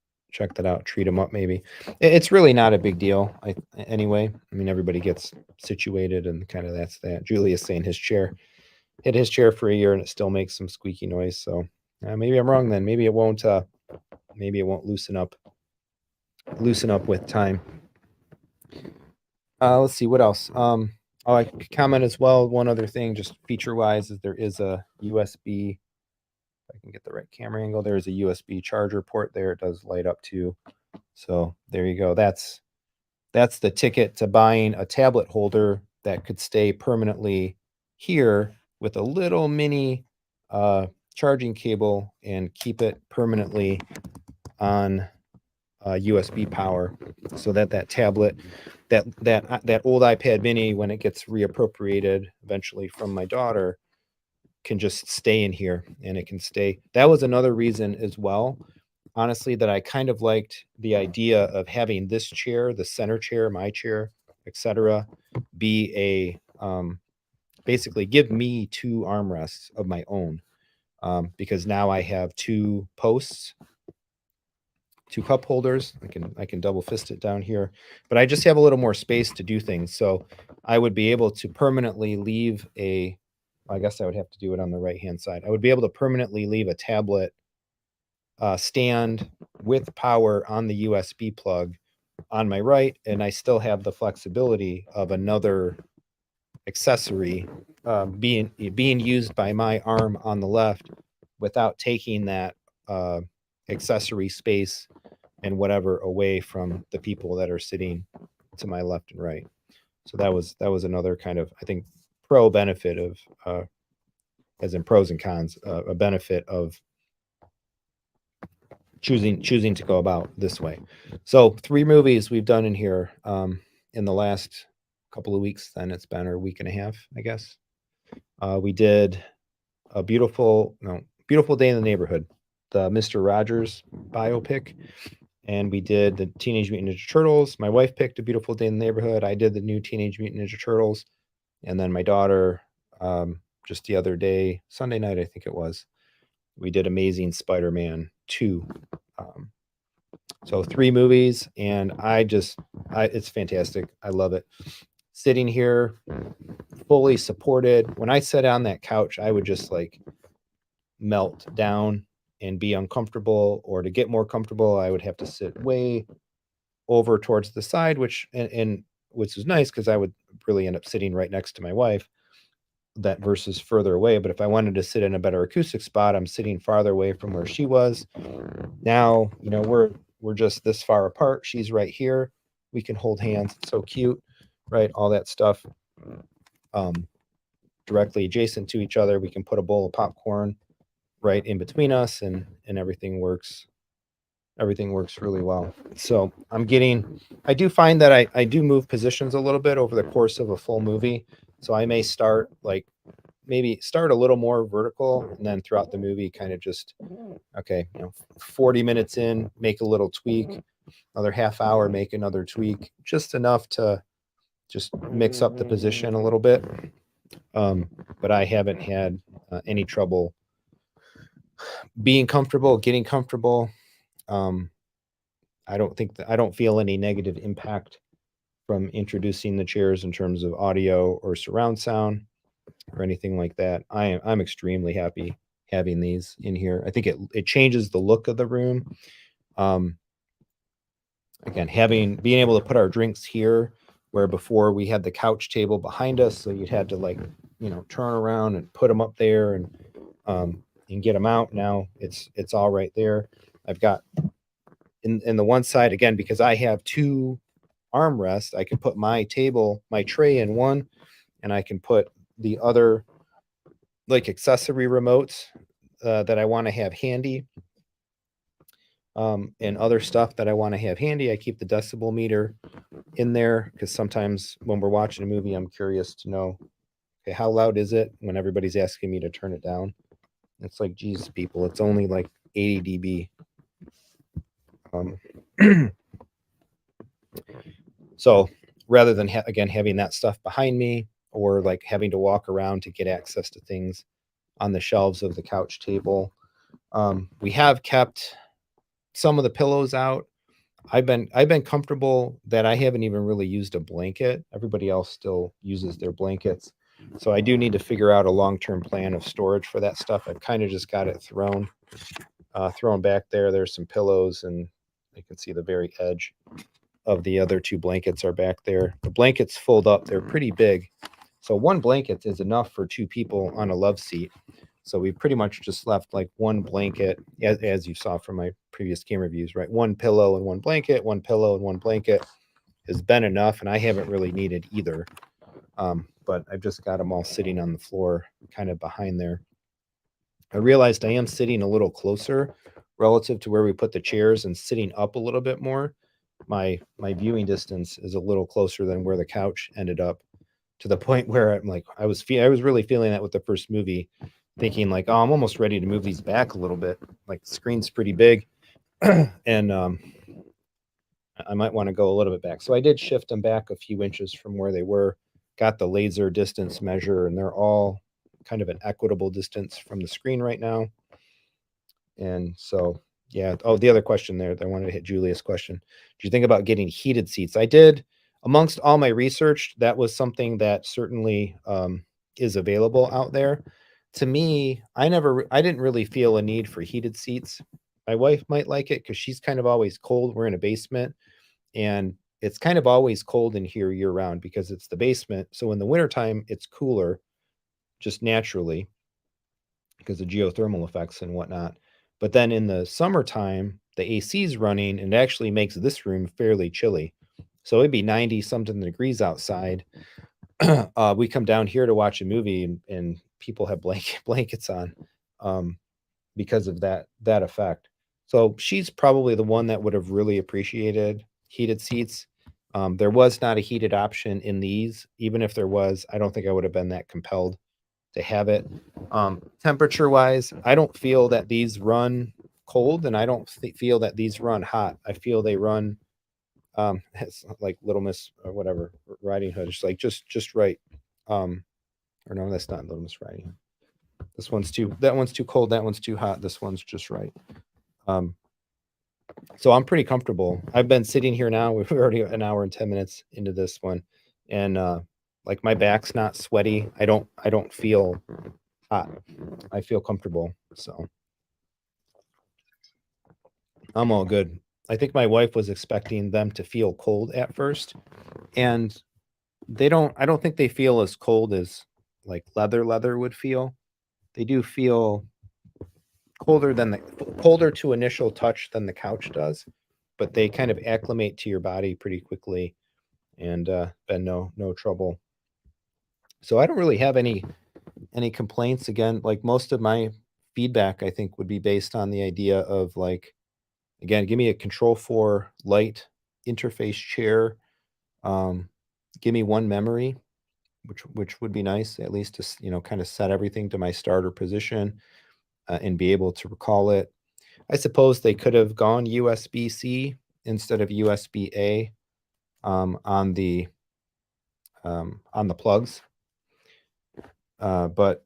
out. Treat them up, maybe. It's really not a big deal. Anyway, I mean, everybody gets situated, and kind of that's that. Julius saying hit his chair for a year, and it still makes some squeaky noise. So maybe I'm wrong then. Maybe it won't. Maybe it won't loosen up with time. Let's see what else. I comment as well. One other thing, just feature wise, is there is a USB. If I can get the right camera angle, there is a USB charger port there. It does light up too. So there you go. That's the ticket to buying a tablet holder that could stay permanently here with a little mini charging cable and keep it permanently on USB power, so that tablet, that old iPad mini, when it gets reappropriated eventually from my daughter, can just stay in here, and it can stay. That was another reason as well, honestly, that I kind of liked the idea of having this chair, the center chair, my chair, etc., be a basically give me two armrests of my own, because now I have two posts, two cup holders. I can double fist it down here, but I just have a little more space to do things. So I would be able to permanently leave I guess I would have to do it on the right hand side. I would be able to permanently leave a tablet stand with power on the USB plug on my right, and I still have the flexibility of another accessory being used by my arm on the left without taking that accessory space and whatever away from the people that are sitting to my left and right. So that was another kind of, I think, pro benefit of as in pros and cons, a benefit of choosing to go about this way. So 3 movies we've done in here in the last couple of weeks. Then it's been a week and a half, I guess. We did a beautiful day in the neighborhood, the Mr. Rogers biopic, and we did the Teenage Mutant Ninja Turtles. My wife picked A Beautiful Day in the Neighborhood. I did the new Teenage Mutant Ninja Turtles, and then my daughter, just the other day, Sunday night, I think it was, we did Amazing Spider-Man 2. So 3 movies, and it's fantastic. I love it. Sitting here, fully supported. When I sat on that couch, I would just melt down and be uncomfortable, or to get more comfortable, I would have to sit way over towards the side, which which is nice because I would really end up sitting right next to my wife, that versus further away. But if I wanted to sit in a better acoustic spot, I'm sitting farther away from where she was. Now, we're just this far apart. She's right here. We can hold hands. It's so cute, right? All that stuff. Directly adjacent to each other. We can put a bowl of popcorn right in between us, and everything works. Everything works really well. So I do find that I do move positions a little bit over the course of a full movie. So I may maybe start a little more vertical, and then throughout the movie kind of just, okay, 40 minutes in, make a little tweak, another half hour, make another tweak, just enough to just mix up the position a little bit. But I haven't had any trouble being comfortable, getting comfortable. I don't feel any negative impact from introducing the chairs in terms of audio or surround sound or anything like that. I'm extremely happy having these in here. I think it changes the look of the room. Again, being able to put our drinks here, where before we had the couch table behind us, so you'd had to turn around and put them up there and get them out. Now it's all right there. I've got in the one side, again, because I have two armrests, I can put my tray in one, and I can put the other accessory remotes that I want to have handy, and other stuff that I want to have handy. I keep the decibel meter in there because sometimes when we're watching a movie, I'm curious to know, okay, how loud is it when everybody's asking me to turn it down? It's like, Jesus, people, it's only like 80 dB. So rather than again having that stuff behind me, or having to walk around to get access to things on the shelves of the couch table, we have kept some of the pillows out. I've been comfortable that I haven't even really used a blanket. Everybody else still uses their blankets. So I do need to figure out a long-term plan of storage for that stuff. I've kind of just got it thrown back there. There's some pillows, and you can see the very edge of the other two blankets are back there. The blankets fold up. They're pretty big. So one blanket is enough for two people on a love seat. So we pretty much just left one blanket, as you saw from my previous game reviews, right? One pillow and one blanket, one pillow and one blanket has been enough, and I haven't really needed either. But I've just got them all sitting on the floor, kind of behind there. I realized I am sitting a little closer relative to where we put the chairs, and sitting up a little bit more. My viewing distance is a little closer than where the couch ended up, to the point where I'm like, I was really feeling that with the first movie, thinking oh, I'm almost ready to move these back a little bit. The screen's pretty big, and I might want to go a little bit back. So I did shift them back a few inches from where they were, got the laser distance measure, and they're all kind of an equitable distance from the screen right now. And so, yeah. Oh, the other question there, I wanted to hit Julia's question. Do you think about getting heated seats? I did. Amongst all my research, that was something that certainly is available out there. To me, I didn't really feel a need for heated seats. My wife might like it because she's kind of always cold. We're in a basement, and it's kind of always cold in here year round because it's the basement. So in the wintertime, it's cooler just naturally because of geothermal effects and whatnot. But then in the summertime, the AC is running, and it actually makes this room fairly chilly. So it'd be 90 something degrees outside. We come down here to watch a movie, and people have blankets on because of that effect. So she's probably the one that would have really appreciated heated seats. There was not a heated option in these. Even if there was, I don't think I would have been that compelled to have it. Temperature wise, I don't feel that these run cold, and I don't feel that these run hot. I feel they run it's like Little Miss or whatever, Riding Hood. It's just right. Or no, that's not Little Miss Riding Hood. That one's too cold, that one's too hot, this one's just right. So I'm pretty comfortable. I've been sitting here now. We're already an hour and 10 minutes into this one, and my back's not sweaty. I don't feel hot. I feel comfortable. So I'm all good. I think my wife was expecting them to feel cold at first, and I don't think they feel as cold as like leather would feel. They do feel colder to initial touch than the couch does, but they kind of acclimate to your body pretty quickly, and been no trouble. So I don't really have any complaints. Again, like most of my feedback, I think would be based on the idea of like, again, give me a Control 4 light interface chair. Give me one memory, which would be nice, at least to kind of set everything to my starter position, and be able to recall it. I suppose they could have gone USB-C instead of USB-A on the plugs, but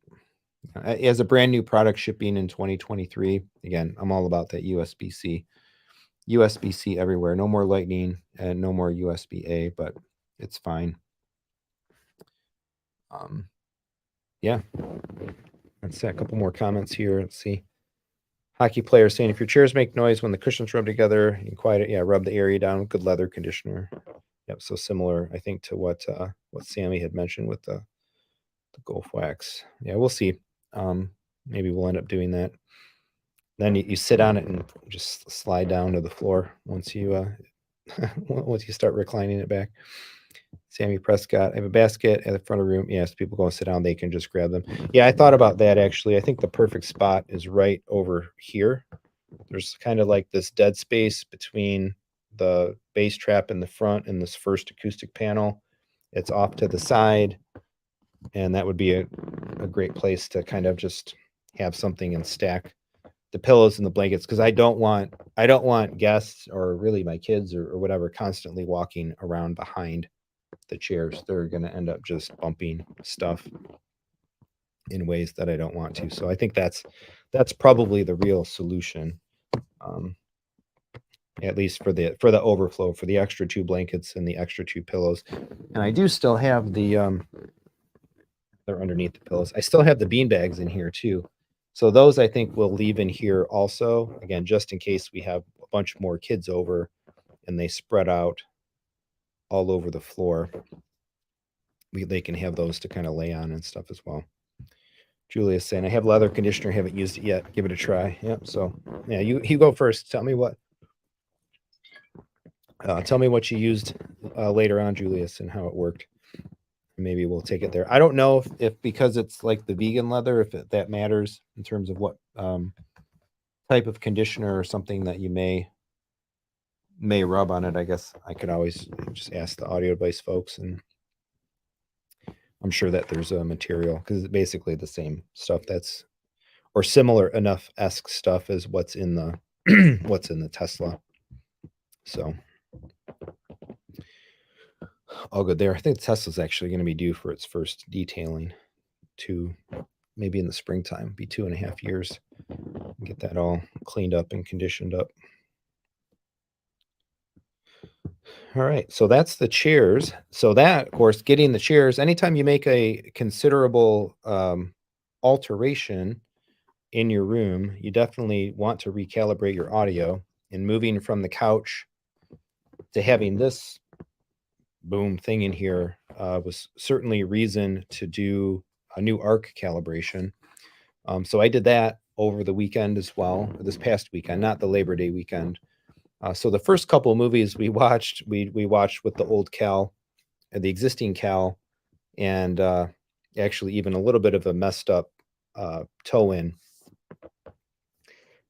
as a brand new product shipping in 2023, again, I'm all about that USB-C. USB-C everywhere. No more Lightning and no more USB-A, but it's fine. Yeah. Let's see a couple more comments here. Let's see. Hockey player saying, if your chairs make noise when the cushions rub together, you can quiet it. Yeah, rub the area down with good leather conditioner. Yep, so similar, I think, to what Sammy had mentioned with the Gulf Wax. Yeah, we'll see. Maybe we'll end up doing that. Then you sit on it and just slide down to the floor once you once you start reclining it back. Sammy Prescott, I have a basket at the front of the room. Yes, people go and sit down, they can just grab them. Yeah, I thought about that actually. I think the perfect spot is right over here. There's kind of like this dead space between the bass trap in the front and this first acoustic panel. It's off to the side, and that would be a great place to kind of just have something and stack the pillows and the blankets, because I don't want guests or really my kids or whatever constantly walking around behind the chairs. They're going to end up just bumping stuff in ways that I don't want to. So I think that's probably the real solution, at least for the overflow, for the extra 2 blankets and the extra 2 pillows. And I do still have the they're underneath the pillows. I still have the bean bags in here too. So those I think we'll leave in here also, again, just in case we have a bunch more kids over and they spread out all over the floor. They can have those to kind of lay on and stuff as well. Julia's saying, I have leather conditioner, haven't used it yet. Give it a try. Yep. So yeah, you go first. Tell me what you used later on, Julius, and how it worked. Maybe we'll take it there. I don't know if because it's like the vegan leather, if that matters in terms of what type of conditioner or something that you may rub on it. I guess I could always just ask the Audio Advice folks, and I'm sure that there's a material, because it's basically the same stuff that's, or similar enough-esque stuff as what's in the what's in the Tesla. So all good there. I think Tesla's actually going to be due for its first detailing maybe in the springtime. Be 2.5 years. Get that all cleaned up and conditioned up. All right, so that's the chairs. So that, of course, getting the chairs, anytime you make a considerable alteration in your room, you definitely want to recalibrate your audio. And moving from the couch to having this boom thing in here was certainly a reason to do a new arc calibration. So I did that over the weekend as well, this past weekend, not the Labor Day weekend. So the first couple of movies we watched with the old Cal, the existing Cal, and actually even a little bit of a messed up toe in,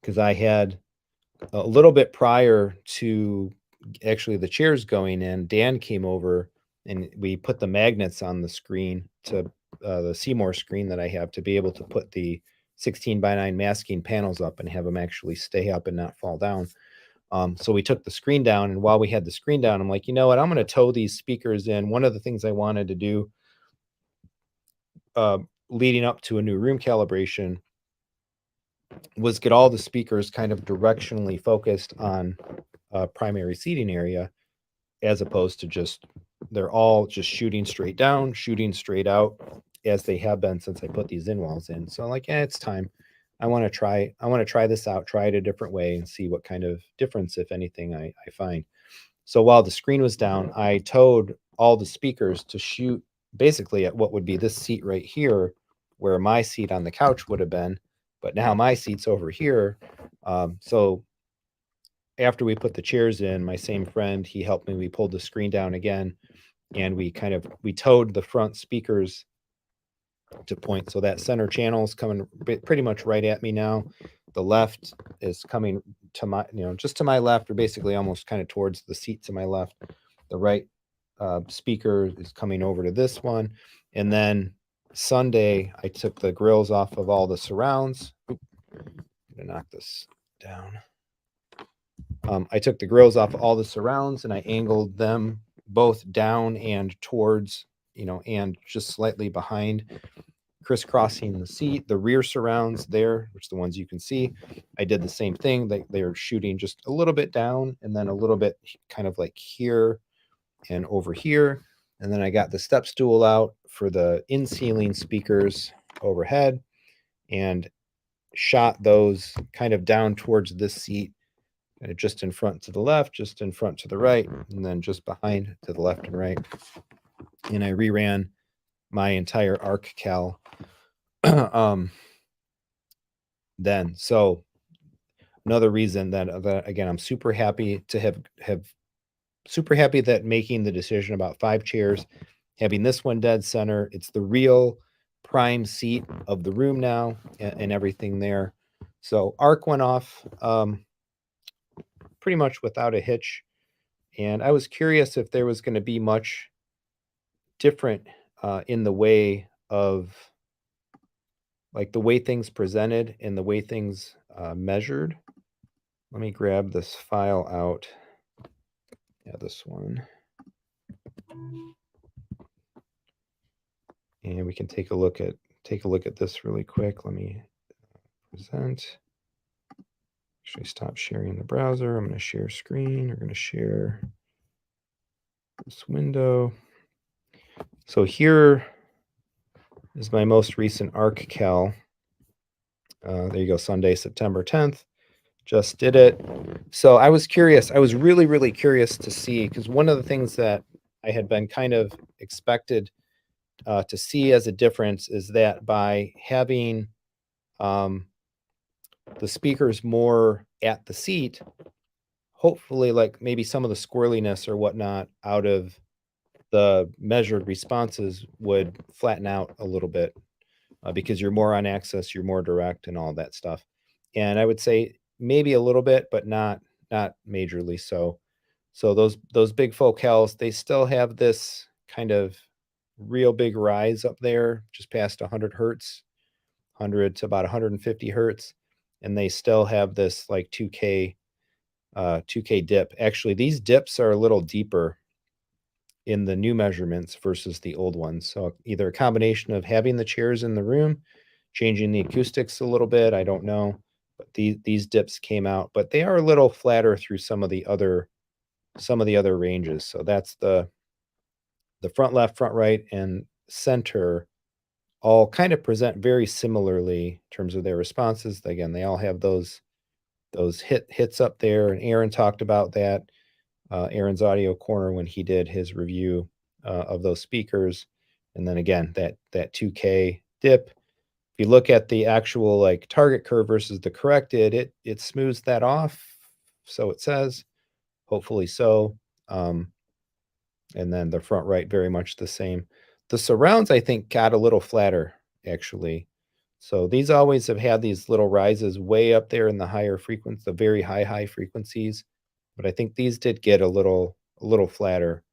because I had a little bit prior to actually the chairs going in, Dan came over and we put the magnets on the screen, to the Seymour screen that I have, to be able to put the 16:9 masking panels up and have them actually stay up and not fall down. So we took the screen down, and while we had the screen down, I'm like, you know what, I'm going to tow these speakers in. One of the things I wanted to do leading up to a new room calibration was get all the speakers kind of directionally focused on primary seating area, as opposed to just, they're all just shooting straight down, shooting straight out, as they have been since I put these in walls in. So I'm like, it's time. I want to try this out, try it a different way, and see what kind of difference, if anything, I find. So while the screen was down, I towed all the speakers to shoot basically at what would be this seat right here, where my seat on the couch would have been, but now my seat's over here. So after we put the chairs in, my same friend, he helped me. We pulled the screen down again, and we towed the front speakers to point. So that center channel is coming pretty much right at me now. The left is coming to my, just to my left, or basically almost kind of towards the seat to my left. The right speaker is coming over to this one. And then Sunday, I took the grills off of all the surrounds. Oop, I'm gonna knock this down. I took the grills off all the surrounds and I angled them both down and towards, and just slightly behind, crisscrossing the seat. The rear surrounds there, which are the ones you can see, I did the same thing. They were shooting just a little bit down and then a little bit kind of like here and over here. And then I got the step stool out for the in-ceiling speakers overhead and shot those kind of down towards this seat, just in front to the left, just in front to the right, and then just behind to the left and right. And I reran my entire arc cal then. So another reason that again, I'm super happy to have super happy that making the decision about 5 chairs, having this one dead center, it's the real prime seat of the room now, and everything there. So arc went off pretty much without a hitch. And I was curious if there was going to be much different in the way of, like, the way things presented and the way things measured. Let me grab this file out. Yeah, this one. And we can take a look at this really quick. Let me present. Actually, stop sharing the browser. I'm going to share screen. We're going to share this window. So here is my most recent arc cal. There you go, Sunday, September 10th. Just did it. So I was curious. I was really, really curious to see, because one of the things that I had been kind of expected to see as a difference is that by having the speakers more at the seat, hopefully, like, maybe some of the squirreliness or whatnot out of the measured responses would flatten out a little bit, because you're more on axis, you're more direct, and all that stuff. And I would say maybe a little bit, but not majorly so. So those big focals, they still have this kind of real big rise up there, just past 100 hertz, 100 to about 150 hertz, and they still have this like 2K dip. Actually, these dips are a little deeper in the new measurements versus the old ones. So either a combination of having the chairs in the room, changing the acoustics a little bit, I don't know, but these dips came out, but they are a little flatter through some of the other ranges. So that's the front left, front right, and center all kind of present very similarly in terms of their responses. Again, they all have those hits up there, and Aaron talked about that. Aaron's Audio Corner, when he did his review of those speakers. And then again, that 2K dip. If you look at the actual like target curve versus the corrected, it smooths that off. So it says, hopefully so. And then the front right, very much the same. The surrounds, I think, got a little flatter, actually. So these always have had these little rises way up there in the higher frequency, the very high frequencies. But I think these did get a little flatter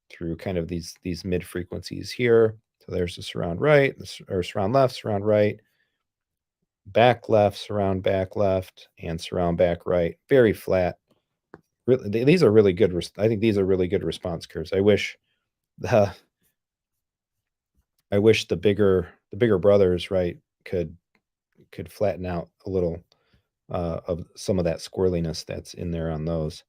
through kind of these mid frequencies here. So there's the surround right, or surround left, surround right, back left, surround back left, and surround back right. Very flat. Really, these are really good. I think these are really good response curves. I wish the bigger brothers, right, could flatten out a little of some of that squirreliness that's in there on those.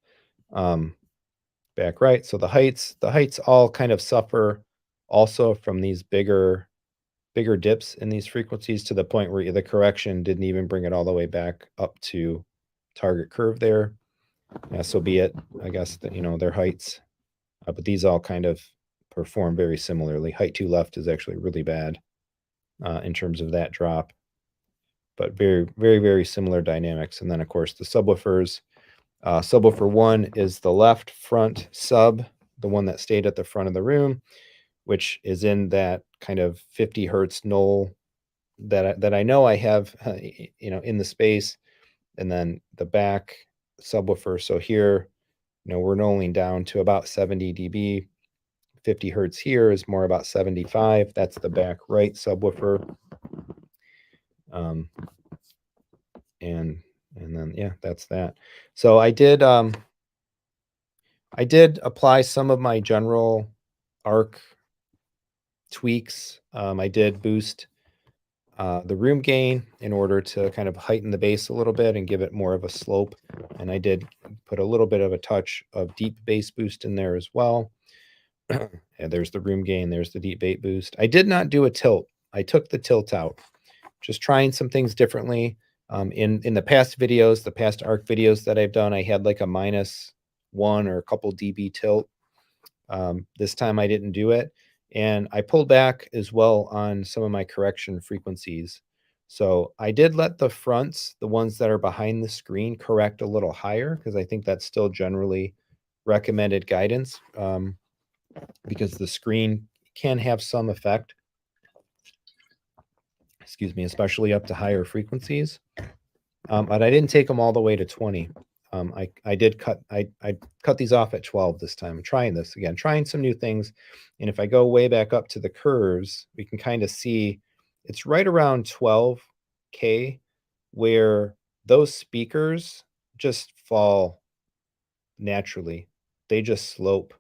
Back right. So the heights all kind of suffer also from these bigger bigger dips in these frequencies to the point where the correction didn't even bring it all the way back up to target curve there. Yeah, so be it. I guess that, you know, their heights, but these all kind of perform very similarly. Height to left is actually really bad in terms of that drop, but very, very, very similar dynamics. And then, of course, the subwoofers. Subwoofer 1 is the left front sub, the one that stayed at the front of the room, which is in that kind of 50 hertz null that I know I have, you know, in the space. And then the back subwoofer. So here, you know, we're nulling down to about 70 dB. 50 hertz here is more about 75. That's the back right subwoofer. And then, yeah, that's that. So I did apply some of my general arc tweaks. I did boost the room gain in order to kind of heighten the bass a little bit and give it more of a slope. And I did put a little bit of a touch of deep bass boost in there as well. And there's the room gain, there's the deep bass boost. I did not do a tilt. I took the tilt out, just trying some things differently. In the past videos, the past arc videos that I've done, I had like a -1 or a couple dB tilt. This time I didn't do it. And I pulled back as well on some of my correction frequencies. So I did let the fronts, the ones that are behind the screen, correct a little higher, because I think that's still generally recommended guidance, because the screen can have some effect, excuse me, especially up to higher frequencies. But I didn't take them all the way to 20. I did cut, I cut these off at 12 this time. I'm trying this again, trying some new things. And if I go way back up to the curves, we can kind of see it's right around 12K where those speakers just fall naturally. They just slope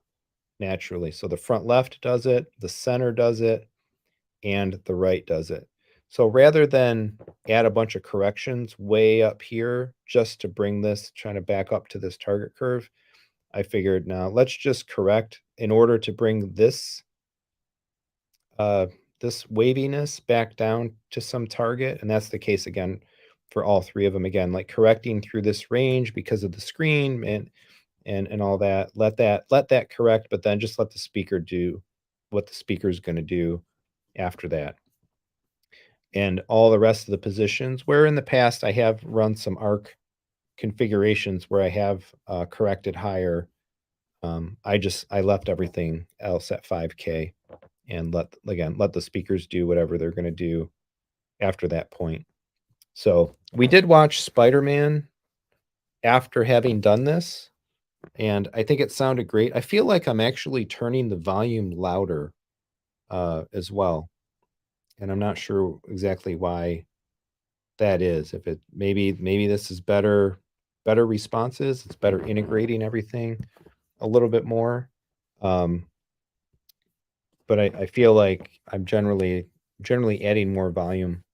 naturally. So the front left does it, the center does it, and the right does it. So rather than add a bunch of corrections way up here just to bring this, trying to back up to this target curve, I figured now let's just correct in order to bring this this waviness back down to some target. And that's the case again for all three of them. Again, like correcting through this range because of the screen and all that. Let that correct, but then just let the speaker do what the speaker is going to do after that. And all the rest of the positions, where in the past I have run some arc configurations where I have corrected higher, I left everything else at 5K and let the speakers do whatever they're going to do after that point. So we did watch Spider-Man after having done this, and I think it sounded great. I feel like I'm actually turning the volume louder as well. And I'm not sure exactly why that is. If it maybe this is better responses, it's better integrating everything a little bit more. But I feel like I'm generally adding more volume.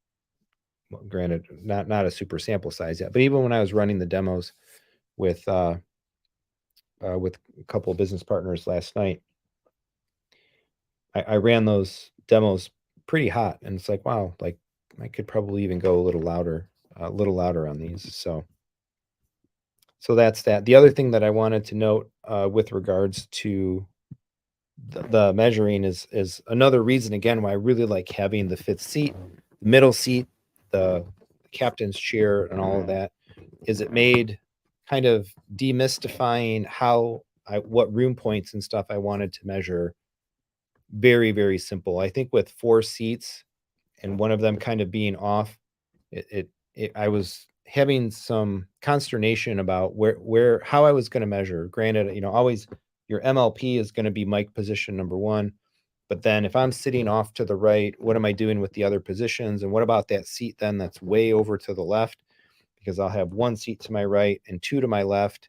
Well, granted, not a super sample size yet, but even when I was running the demos with a couple of business partners last night, I ran those demos pretty hot, and it's like, wow, like I could probably even go a little louder on these. So that's that. The other thing that I wanted to note with regards to the measuring is another reason again why I really like having the fifth seat, the middle seat, the captain's chair, and all of that. Is it made kind of demystifying what room points and stuff I wanted to measure very, very simple. I think with 4 seats and one of them kind of being off, I was having some consternation about how I was going to measure. Granted, you know, always your MLP is going to be mic position number 1, but then if I'm sitting off to the right, what am I doing with the other positions? And what about that seat then that's way over to the left? Because I'll have 1 seat to my right and 2 to my left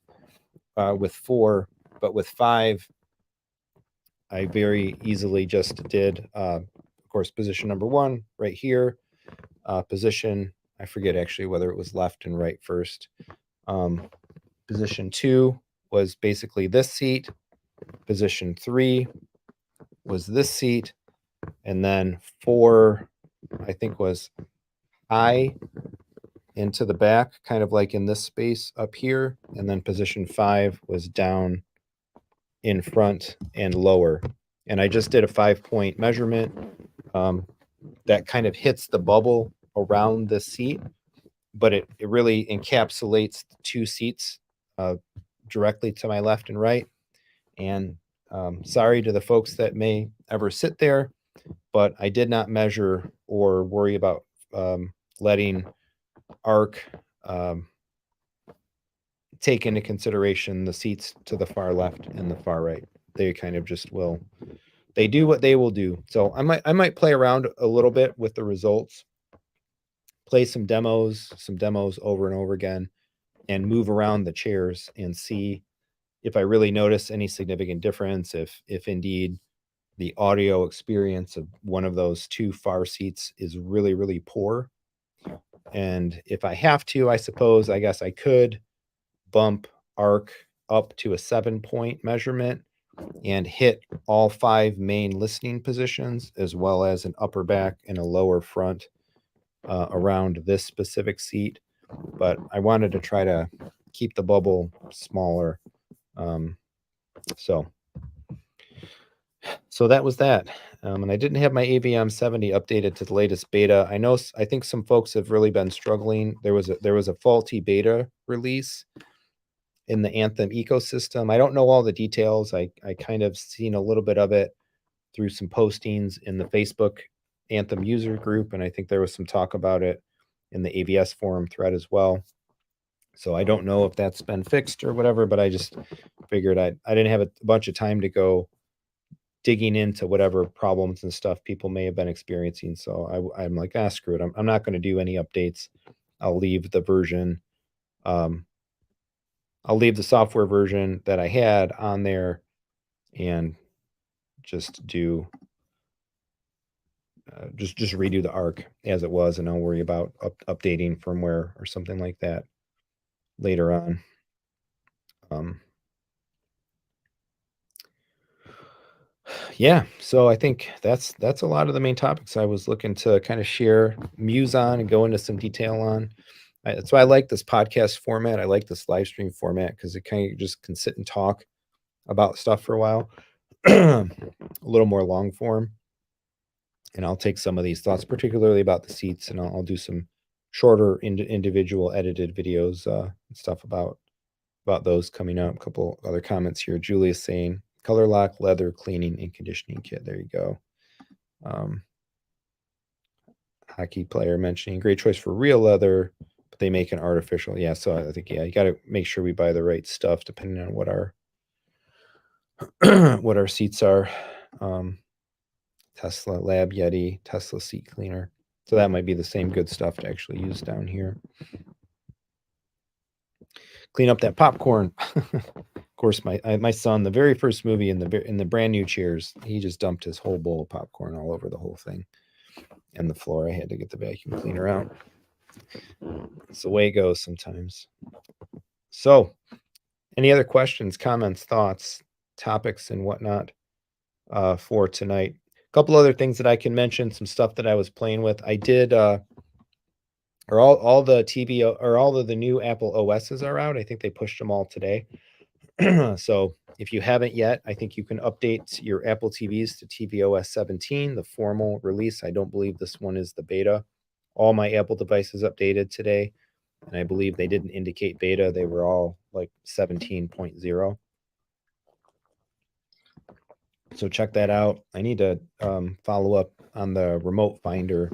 with 4, but with 5, I very easily just did, of course, position number 1 right here, position, I forget actually whether it was left and right first. Position 2 was basically this seat. Position 3 was this seat. And then 4 I think, was high into the back, kind of like in this space up here, and then position 5 was down in front and lower. And I just did a 5-point measurement that kind of hits the bubble around the seat, but it really encapsulates the 2 seats directly to my left and right. And sorry to the folks that may ever sit there, but I did not measure or worry about letting arc take into consideration the seats to the far left and the far right. They kind of just will, they do what they will do. So I might play around a little bit with the results, play some demos over and over again, and move around the chairs and see if I really notice any significant difference, if indeed the audio experience of one of those 2 far seats is really, really poor. And if I have to, I suppose, I guess I could bump arc up to a 7-point measurement and hit all 5 main listening positions, as well as an upper back and a lower front around this specific seat. But I wanted to try to keep the bubble smaller. So that was that. And I didn't have my AVM 70 updated to the latest beta. I think some folks have really been struggling. There was a faulty beta release in the Anthem ecosystem. I don't know all the details. I kind of seen a little bit of it through some postings in the Facebook Anthem user group, and I think there was some talk about it in the AVS forum thread as well. So I don't know if that's been fixed or whatever, but I just figured I didn't have a bunch of time to go digging into whatever problems and stuff people may have been experiencing. So I'm like, screw it. I'm not going to do any updates. I'll leave the version. I'll leave the software version that I had on there and just do just redo the arc as it was, and I'll worry about updating firmware or something like that later on. Yeah, so I think that's a lot of the main topics I was looking to kind of share, muse on, and go into some detail on. That's why I like this podcast format. I like this live stream format because it kind of just can sit and talk about stuff for a while, a little more long form. And I'll take some of these thoughts, particularly about the seats, and I'll do some shorter individual edited videos and stuff about those coming up. A couple other comments here. Julia's saying color lock, leather, cleaning, and conditioning kit. There you go. Hockey player mentioning great choice for real leather, but they make an artificial. Yeah, so I think, yeah, you got to make sure we buy the right stuff depending on what our what our seats are. Tesla Lab Yeti, Tesla seat cleaner. So that might be the same good stuff to actually use down here. Clean up that popcorn. Of course, my son, the very first movie in the brand new chairs, he just dumped his whole bowl of popcorn all over the whole thing and the floor. I had to get the vacuum cleaner out. It's the way it goes sometimes. So, any other questions, comments, thoughts, topics, and whatnot for tonight? A couple other things that I can mention, some stuff that I was playing with. I did, or all the TV or all of the new Apple OSs are out. I think they pushed them all today. So if you haven't yet, I think you can update your Apple TVs to tvOS 17, the formal release. I don't believe this one is the beta. All my Apple devices updated today, and I believe they didn't indicate beta. They were all like 17.0. So check that out. I need to follow up on the remote finder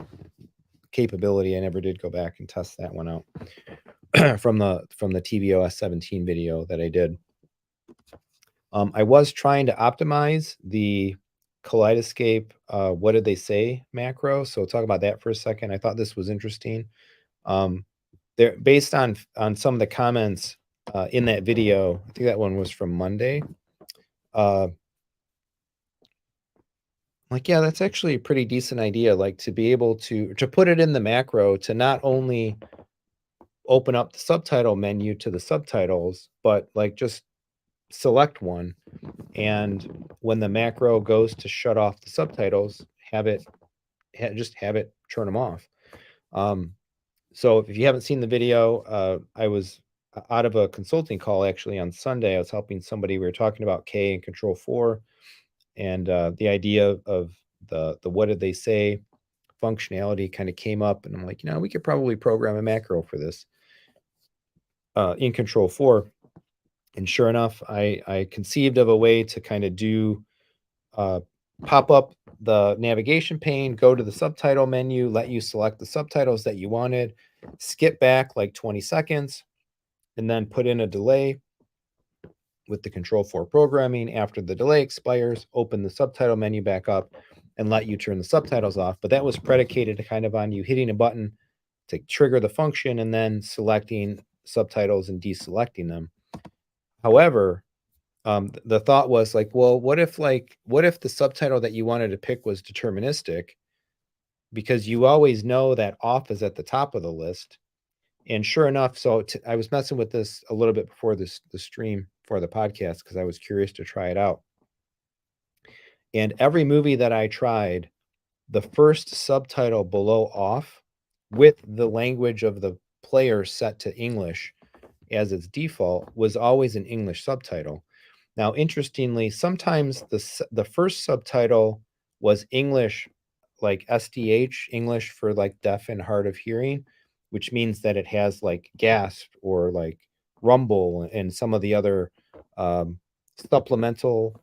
capability. I never did go back and test that one out from the tvOS 17 video that I did. I was trying to optimize the Kaleidescape what did they say macro. So talk about that for a second. I thought this was interesting. They're based on some of the comments in that video. I think that one was from Monday. Like, yeah, that's actually a pretty decent idea. Like to be able to put it in the macro to not only open up the subtitle menu to the subtitles, but like just select one, and when the macro goes to shut off the subtitles, have it just have it turn them off. So if you haven't seen the video, I was out of a consulting call actually on Sunday. I was helping somebody. We were talking about K and Control 4 and the idea of the what did they say functionality kind of came up, and I'm like, we could probably program a macro for this in Control 4. And sure enough, I conceived of a way to kind of do pop up the navigation pane, go to the subtitle menu, let you select the subtitles that you wanted, skip back like 20 seconds, and then put in a delay with the Control 4 programming. After the delay expires, open the subtitle menu back up and let you turn the subtitles off. But that was predicated kind of on you hitting a button to trigger the function and then selecting subtitles and deselecting them. However, the thought was like, well, what if the subtitle that you wanted to pick was deterministic, because you always know that off is at the top of the list. And sure enough, so I was messing with this a little bit before the stream for the podcast because I was curious to try it out. And every movie that I tried, the first subtitle below off with the language of the player set to English as its default was always an English subtitle. Now, interestingly, sometimes the first subtitle was English, like SDH, English for like deaf and hard of hearing, which means that it has like gasp or like rumble and some of the other supplemental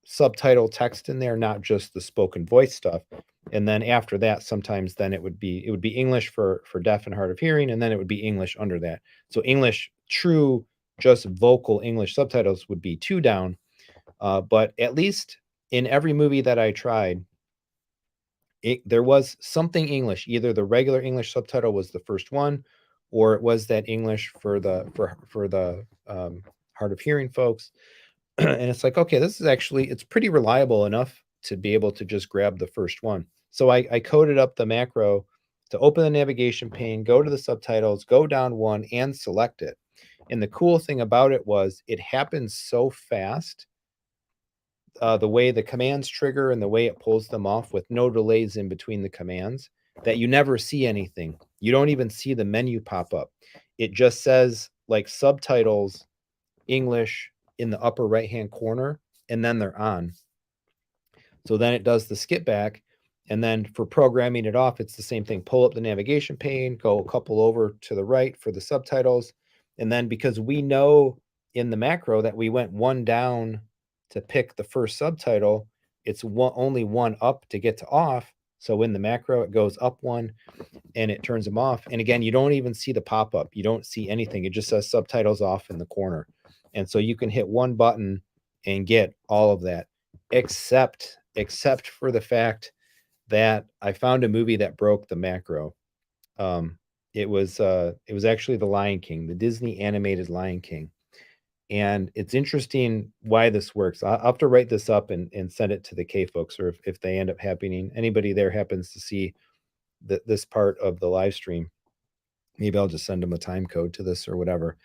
subtitle text in there, not just the spoken voice stuff. And then after that, sometimes then it would be English for deaf and hard of hearing, and then it would be English under that. So English, true, just vocal English subtitles would be 2 down. But at least in every movie that I tried, there was something English. Either the regular English subtitle was the first one, or it was that English for the hard of hearing folks. And it's like, okay, this is actually, it's pretty reliable enough to be able to just grab the first one. So I coded up the macro to open the navigation pane, go to the subtitles, go down one, and select it. And the cool thing about it was it happens so fast, the way the commands trigger and the way it pulls them off with no delays in between the commands, that you never see anything. You don't even see the menu pop up. It just says like subtitles English in the upper right hand corner, and then they're on. So then it does the skip back, and then for programming it off, it's the same thing. Pull up the navigation pane, go a couple over to the right for the subtitles, and then because we know in the macro that we went 1 down to pick the first subtitle, it's only 1 up to get to off. So in the macro, it goes up 1 and it turns them off. And again, you don't even see the pop-up. You don't see anything. It just says subtitles off in the corner. And so you can hit 1 button and get all of that, except for the fact that I found a movie that broke the macro. It was actually The Lion King, the Disney animated Lion King. And it's interesting why this works. I'll have to write this up and send it to the K folks, or if they end up happening, anybody there happens to see this part of the live stream, maybe I'll just send them a time code to this or whatever.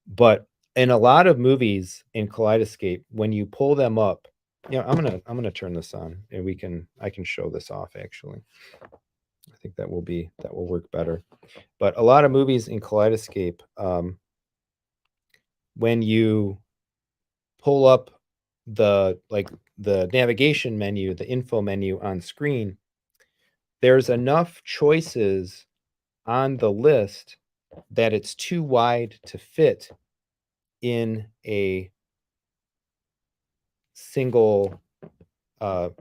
But in a lot of movies in Kaleidescape, when you pull them up, I'm gonna turn this on and I can show this off actually. I think that will work better. But a lot of movies in Kaleidescape, when you pull up the navigation menu, the info menu on screen, there's enough choices on the list that it's too wide to fit in a single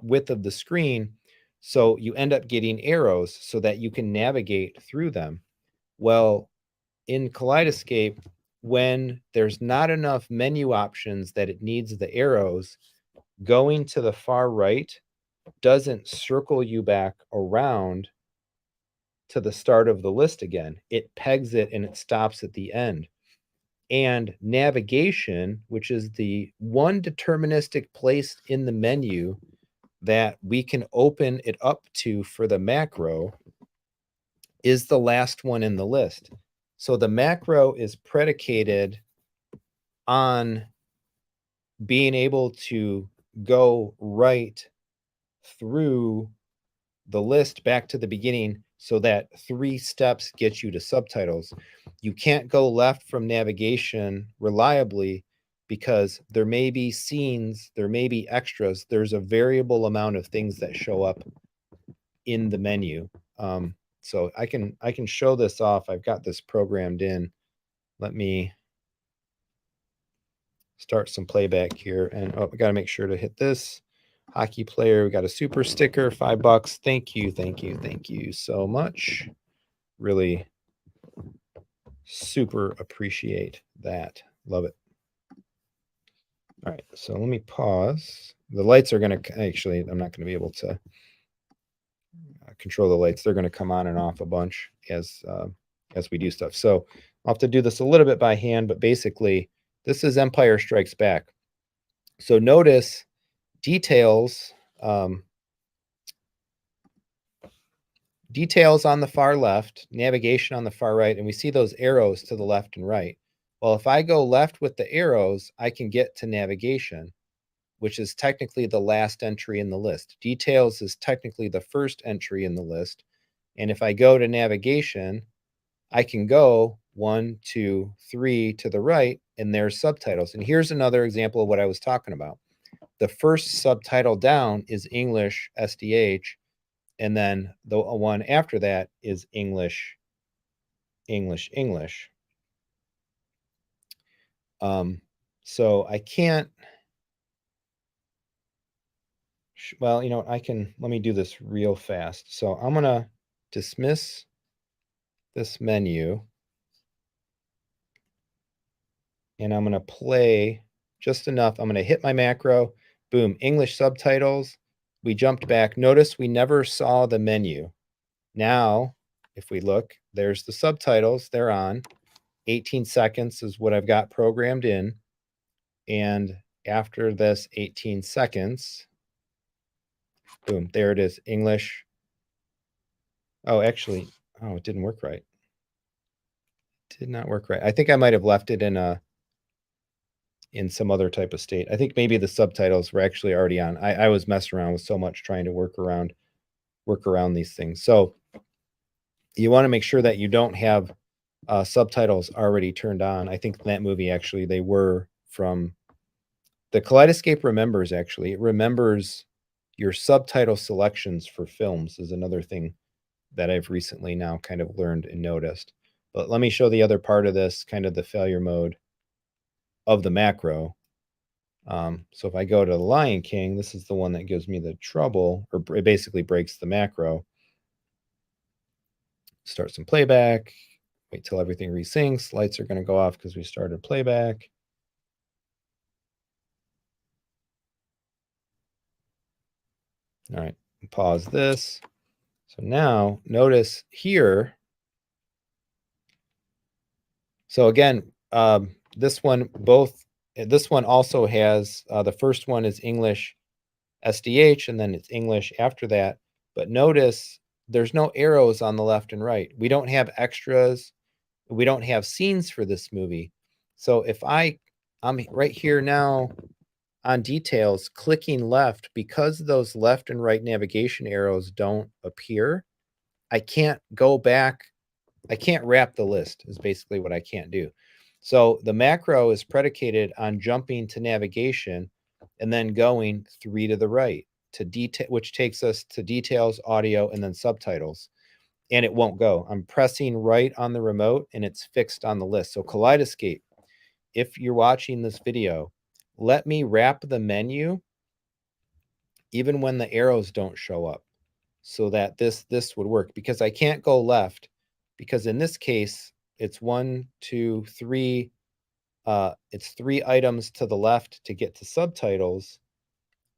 width of the screen. So you end up getting arrows so that you can navigate through them. Well, in Kaleidescape, when there's not enough menu options that it needs the arrows, going to the far right doesn't circle you back around to the start of the list again. It pegs it and it stops at the end. And navigation, which is the one deterministic place in the menu that we can open it up to for the macro, is the last one in the list. So the macro is predicated on being able to go right through the list back to the beginning so that 3 steps get you to subtitles. You can't go left from navigation reliably because there may be scenes, there may be extras. There's a variable amount of things that show up in the menu. So I can show this off. I've got this programmed in. Let me start some playback here. And we got to make sure to hit this. Hockey player, we got a super sticker, $5. Thank you, thank you, thank you so much. Really super appreciate that. Love it. All right, so let me pause. The lights are going to, actually, I'm not going to be able to control the lights. They're going to come on and off a bunch as we do stuff. So I'll have to do this a little bit by hand, but basically this is Empire Strikes Back. So notice details, details on the far left, navigation on the far right, and we see those arrows to the left and right. Well, if I go left with the arrows, I can get to navigation, which is technically the last entry in the list. Details is technically the first entry in the list. And if I go to navigation, I can go 1, 2, 3 to the right, and there's subtitles. And here's another example of what I was talking about. The first subtitle down is English SDH, and then the one after that is English, English, English. So I can't, well, you know, I can, let me do this real fast. So I'm going to dismiss this menu, and I'm going to play just enough. I'm going to hit my macro, boom, English subtitles. We jumped back. Notice we never saw the menu. Now, if we look, there's the subtitles. They're on. 18 seconds is what I've got programmed in. And after this 18 seconds, boom, there it is, English. Oh, actually, oh, it didn't work right. It did not work right. I think I might have left it in some other type of state. I think maybe the subtitles were actually already on. I was messing around with so much trying to work around these things. So you want to make sure that you don't have subtitles already turned on. I think that movie, actually, they were from the Kaleidescape remembers, actually. It remembers your subtitle selections for films is another thing that I've recently now kind of learned and noticed. But let me show the other part of this, kind of the failure mode of the macro. So if I go to the Lion King, this is the one that gives me the trouble, or it basically breaks the macro. Start some playback, wait till everything resyncs. Lights are going to go off because we started playback. All right, pause this. So now notice here. So again, this one also has, the first one is English SDH, and then it's English after that. But notice there's no arrows on the left and right. We don't have extras. We don't have scenes for this movie. So if I'm right here now on details, clicking left, because those left and right navigation arrows don't appear, I can't go back. I can't wrap the list is basically what I can't do. So the macro is predicated on jumping to navigation and then going 3 to the right to detail, which takes us to details, audio, and then subtitles. And it won't go. I'm pressing right on the remote and it's fixed on the list. So Kaleidescape, if you're watching this video, let me wrap the menu even when the arrows don't show up so that this would work, because I can't go left, because in this case, it's 1, 2, 3. It's 3 items to the left to get to subtitles,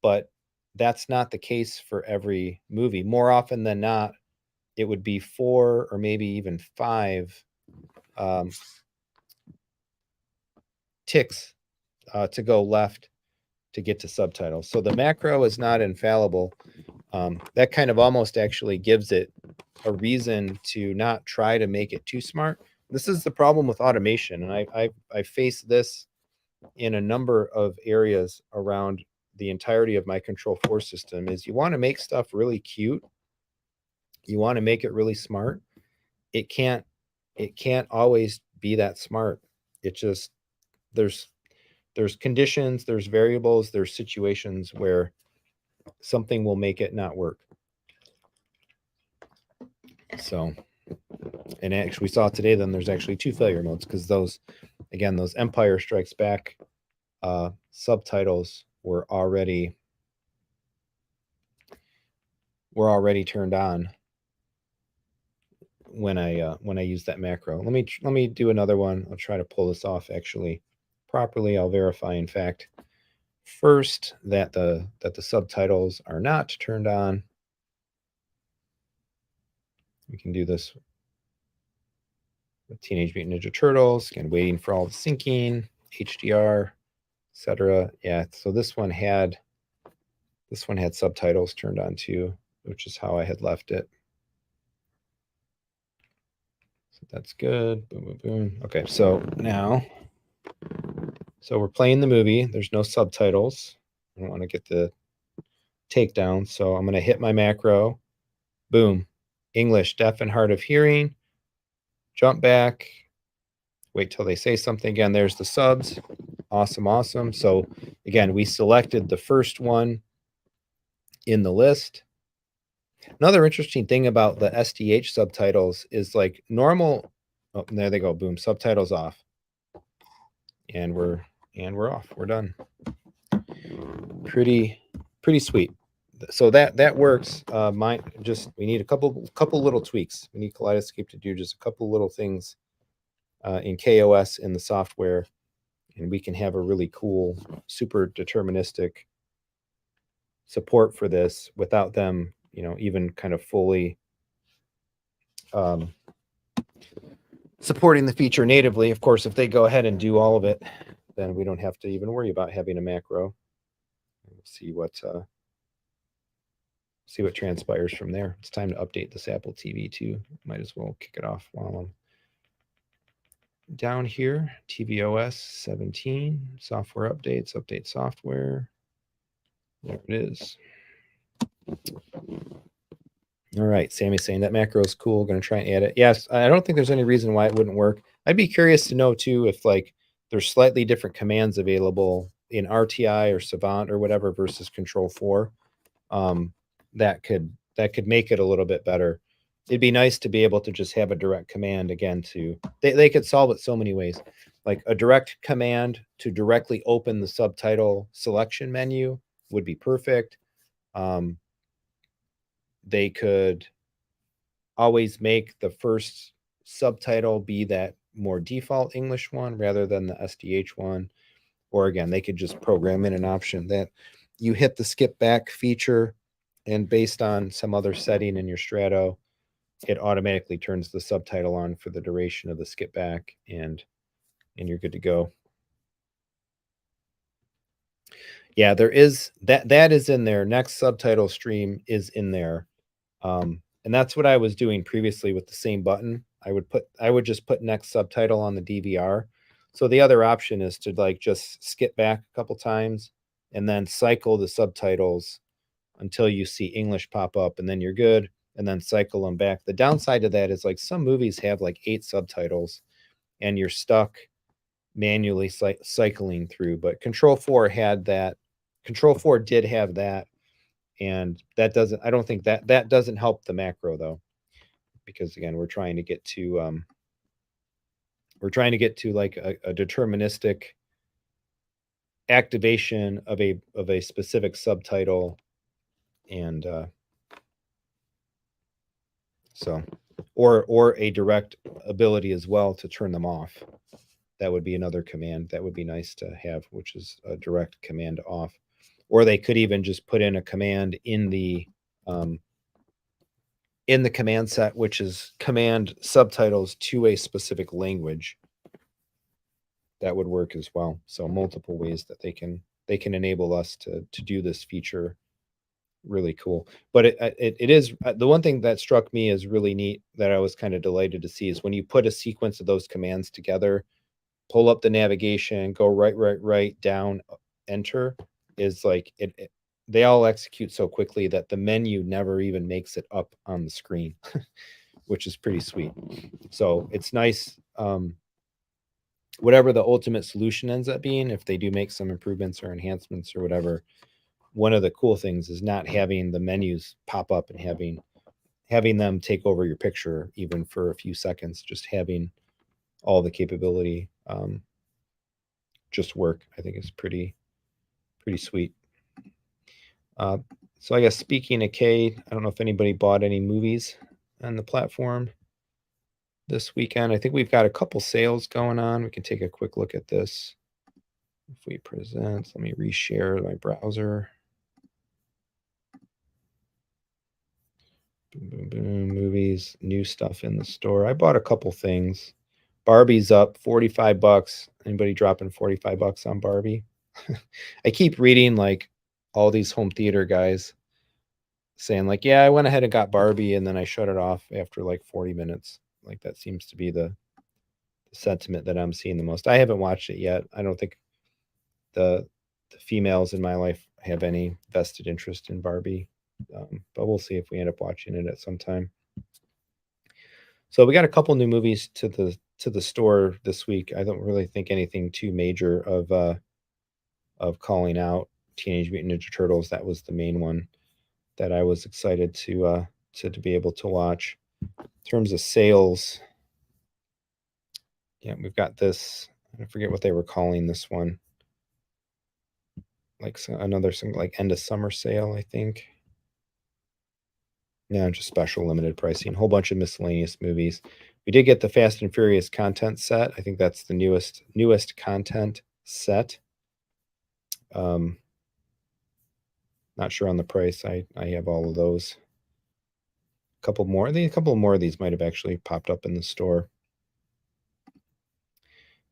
but that's not the case for every movie. More often than not, it would be 4 or maybe even 5 ticks to go left to get to subtitles. So the macro is not infallible. That kind of almost actually gives it a reason to not try to make it too smart. This is the problem with automation, and I face this in a number of areas around the entirety of my Control 4 system, is you want to make stuff really cute, You want to make it really smart. It can't always be that smart. It just, there's conditions, there's variables, there's situations where something will make it not work. So, and actually we saw today then there's actually 2 failure modes, because those, again, those Empire Strikes Back subtitles were already turned on when I used that macro. Let me do another one. I'll try to pull this off actually properly. I'll verify, in fact, first that the subtitles are not turned on. We can do this with Teenage Mutant Ninja Turtles. Again, waiting for all the syncing, HDR, etc. Yeah, so this one had subtitles turned on too, which is how I had left it. So that's good. Boom, boom, boom. Okay, so now, so we're playing the movie. There's no subtitles. I don't want to get the takedown, so I'm going to hit my macro. Boom. English, deaf and hard of hearing. Jump back. Wait till they say something again. There's the subs. Awesome, awesome. So again, we selected the first one in the list. Another interesting thing about the SDH subtitles is like normal. Oh, there they go. Boom. Subtitles off. And we're off. We're done. Pretty sweet. So that works. We need a couple little tweaks. We need Kaleidescape to do just a couple little things in KOS in the software, and we can have a really cool, super deterministic support for this without them, even kind of fully supporting the feature natively. Of course, if they go ahead and do all of it, then we don't have to even worry about having a macro. We'll see what transpires from there. It's time to update this Apple TV too. Might as well kick it off while I'm down here. tvOS 17, software updates, update software. There it is. All right, Sammy's saying that macro is cool. Going to try and add it. Yes, I don't think there's any reason why it wouldn't work. I'd be curious to know too if like there's slightly different commands available in RTI or Savant or whatever versus Control 4. That could make it a little bit better. It'd be nice to be able to just have a direct command again to they could solve it so many ways. Like a direct command to directly open the subtitle selection menu would be perfect. They could always make the first subtitle be that more default English one rather than the SDH one. Or again, they could just program in an option that you hit the skip back feature, and based on some other setting in your Strato, it automatically turns the subtitle on for the duration of the skip back, and you're good to go. Yeah, there is that is in there. Next subtitle stream is in there. And that's what I was doing previously with the same button. I would just put next subtitle on the DVR. So the other option is to like just skip back a couple times and then cycle the subtitles until you see English pop up, and then you're good, and then cycle them back. The downside to that is like some movies have like 8 subtitles and you're stuck manually cycling through, but Control 4 had that. Control 4 did have that, and that doesn't, I don't think that doesn't help the macro though, because again, we're trying to get to like a deterministic activation of a specific subtitle, and so or a direct ability as well to turn them off. That would be another command that would be nice to have, which is a direct command off. Or they could even just put in a command in the command set, which is command subtitles to a specific language. That would work as well. So multiple ways that they can enable us to do this feature. Really cool. But it is the one thing that struck me as really neat that I was kind of delighted to see is when you put a sequence of those commands together, pull up the navigation, go right, down, enter, is like they all execute so quickly that the menu never even makes it up on the screen, which is pretty sweet. So it's nice. Whatever the ultimate solution ends up being, if they do make some improvements or enhancements or whatever, one of the cool things is not having the menus pop up and having them take over your picture even for a few seconds. Just having all the capability just work, I think is pretty sweet. So I guess speaking of K, I don't know if anybody bought any movies on the platform this weekend. I think we've got a couple sales going on. We can take a quick look at this. If we present, let me reshare my browser. Boom, boom, boom. Movies, new stuff in the store. I bought a couple things. Barbie's up $45. Anybody dropping $45 on Barbie? I keep reading like all these home theater guys saying like, yeah, I went ahead and got Barbie and then I shut it off after like 40 minutes. Like that seems to be the sentiment that I'm seeing the most. I haven't watched it yet. I don't think the females in my life have any vested interest in Barbie, but we'll see if we end up watching it at some time. So we got a couple new movies to the store this week. I don't really think anything too major of calling out. Teenage Mutant Ninja Turtles, that was the main one that I was excited to be able to watch. In terms of sales, yeah, we've got this. I forget what they were calling this one. Like another some like end of summer sale, I think. Yeah, just special limited pricing. A whole bunch of miscellaneous movies. We did get the Fast and Furious content set. I think that's the newest content set. Not sure on the price. I have all of those. A couple more. I think a couple more of these might have actually popped up in the store.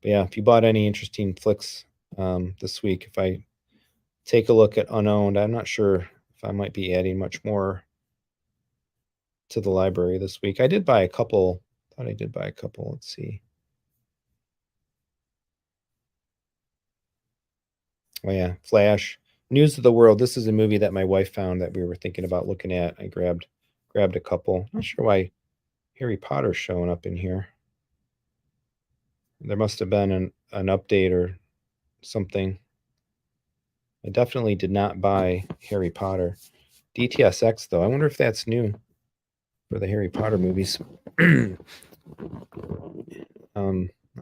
But yeah, if you bought any interesting flicks this week, if I take a look at unowned, I'm not sure if I might be adding much more to the library this week. I did buy a couple. Thought I did buy a couple. Let's see. Oh yeah, Flash. News of the World. This is a movie that my wife found that we were thinking about looking at. I grabbed a couple. Not sure why Harry Potter's showing up in here. There must have been an update or something. I definitely did not buy Harry Potter. DTSX though. I wonder if that's new for the Harry Potter movies. Not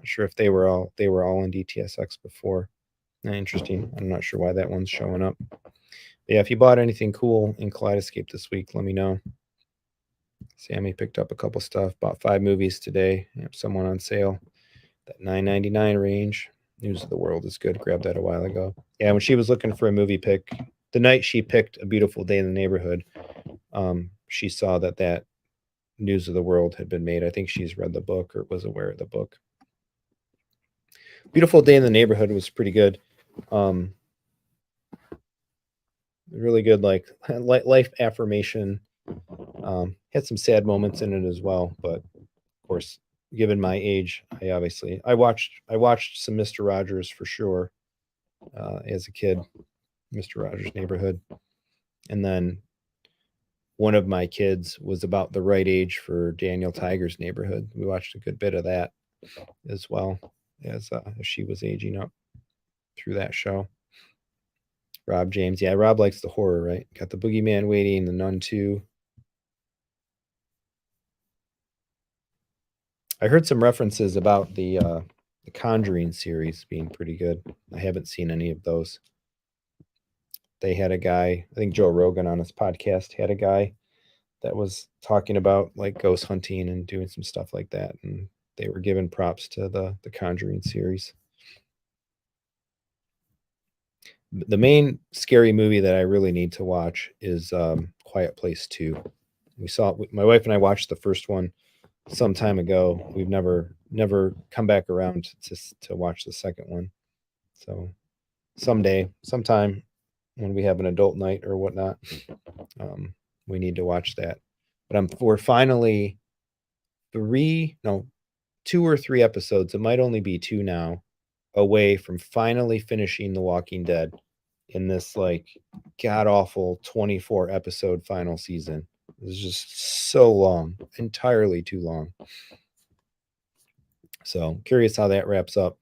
sure if they were all in DTSX before. Interesting. I'm not sure why that one's showing up. But yeah, if you bought anything cool in Kaleidescape this week, let me know. Sammy picked up a couple stuff. Bought 5 movies today. Someone on sale. That $9.99 range. News of the World is good. Grabbed that a while ago. Yeah, when she was looking for a movie pick, the night she picked A Beautiful Day in the Neighborhood, she saw that News of the World had been made. I think she's read the book or was aware of the book. Beautiful Day in the Neighborhood was pretty good. Really good, like life affirmation. Had some sad moments in it as well, but of course, given my age, I watched some Mr. Rogers for sure as a kid, Mr. Rogers' Neighborhood, and then one of my kids was about the right age for Daniel Tiger's Neighborhood. We watched a good bit of that as well as she was aging up through that show. Rob James, yeah, Rob likes the horror, right? Got the Boogeyman Waiting, the Nun 2. I heard some references about the Conjuring series being pretty good. I haven't seen any of those. They had a guy, I think Joe Rogan on his podcast had a guy that was talking about like ghost hunting and doing some stuff like that, and they were giving props to the Conjuring series. The main scary movie that I really need to watch is Quiet Place 2. My wife and I watched the first one some time ago. We've never come back around to watch the second one. So sometime when we have an adult night or whatnot, we need to watch that. But we're finally 2 or 3 episodes. It might only be 2 now, away from finally finishing The Walking Dead. in this like god awful 24 episode final season. It was just so long, entirely too long. So curious how that wraps up.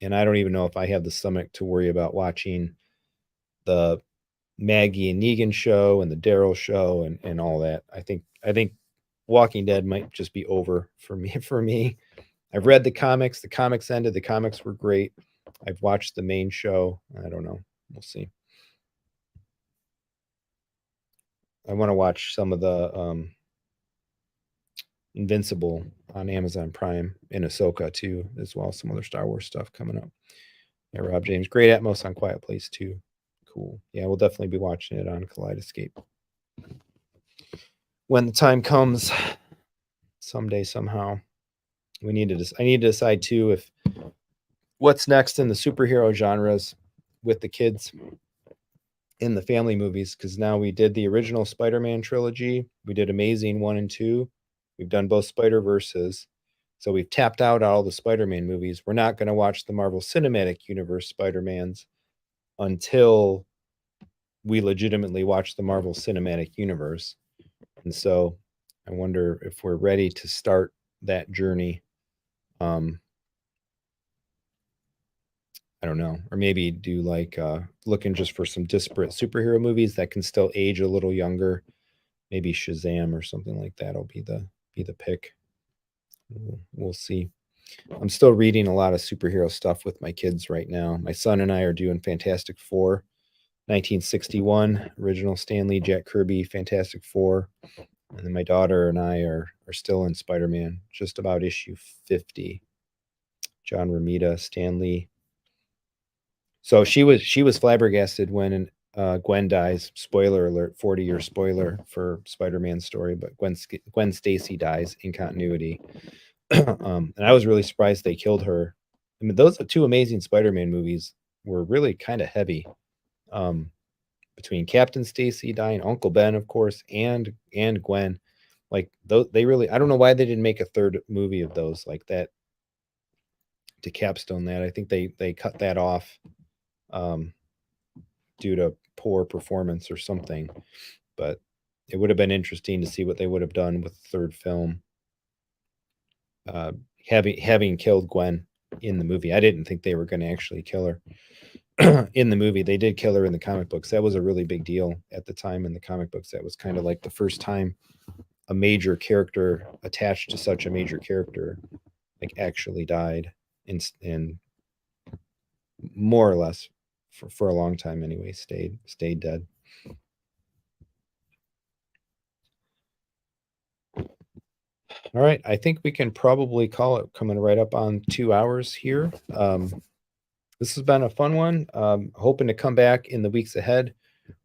And I don't even know if I have the stomach to worry about watching the Maggie and Negan show and the Daryl show and all that. I think Walking Dead might just be over for me. I've read the comics. The comics ended. The comics were great. I've watched the main show. I don't know. We'll see. I want to watch some of the Invincible on Amazon Prime and Ahsoka too, as well as some other Star Wars stuff coming up. Yeah, Rob James, great Atmos on Quiet Place too. Cool. Yeah, we'll definitely be watching it on Kaleidescape when the time comes. Someday, somehow. I need to decide too if what's next in the superhero genres with the kids in the family movies, because now we did the original Spider-Man trilogy. We did Amazing 1 and 2. We've done both Spider-Verses. So we've tapped out all the Spider-Man movies. We're not going to watch the Marvel Cinematic Universe Spider-Mans until we legitimately watch the Marvel Cinematic Universe. And so I wonder if we're ready to start that journey. I don't know, or maybe do like looking just for some disparate superhero movies that can still age a little younger. Maybe Shazam or something like that will be the pick. We'll see. I'm still reading a lot of superhero stuff with my kids right now. My son and I are doing Fantastic Four, 1961 original Stan Lee, Jack Kirby, Fantastic Four, and then my daughter and I are still in Spider-Man, just about issue 50. John Romita, Stan Lee. So she was flabbergasted when Gwen dies. Spoiler alert! 40-year spoiler for Spider-Man's story, but Gwen Stacy dies in continuity, and I was really surprised they killed her. I mean, those two Amazing Spider-Man movies were really kind of heavy. Between Captain Stacy dying, Uncle Ben, of course, and Gwen, like they really. I don't know why they didn't make a third movie of those like that to capstone that. I think they cut that off. Due to poor performance or something, but it would have been interesting to see what they would have done with the third film. Having killed Gwen in the movie, I didn't think they were going to actually kill her in the movie. They did kill her in the comic books. That was a really big deal at the time in the comic books. That was kind of like the first time a major character attached to such a major character like actually died, and more or less for a long time anyway stayed dead. All right, I think we can probably call it, coming right up on 2 hours here. This has been a fun one. Hoping to come back in the weeks ahead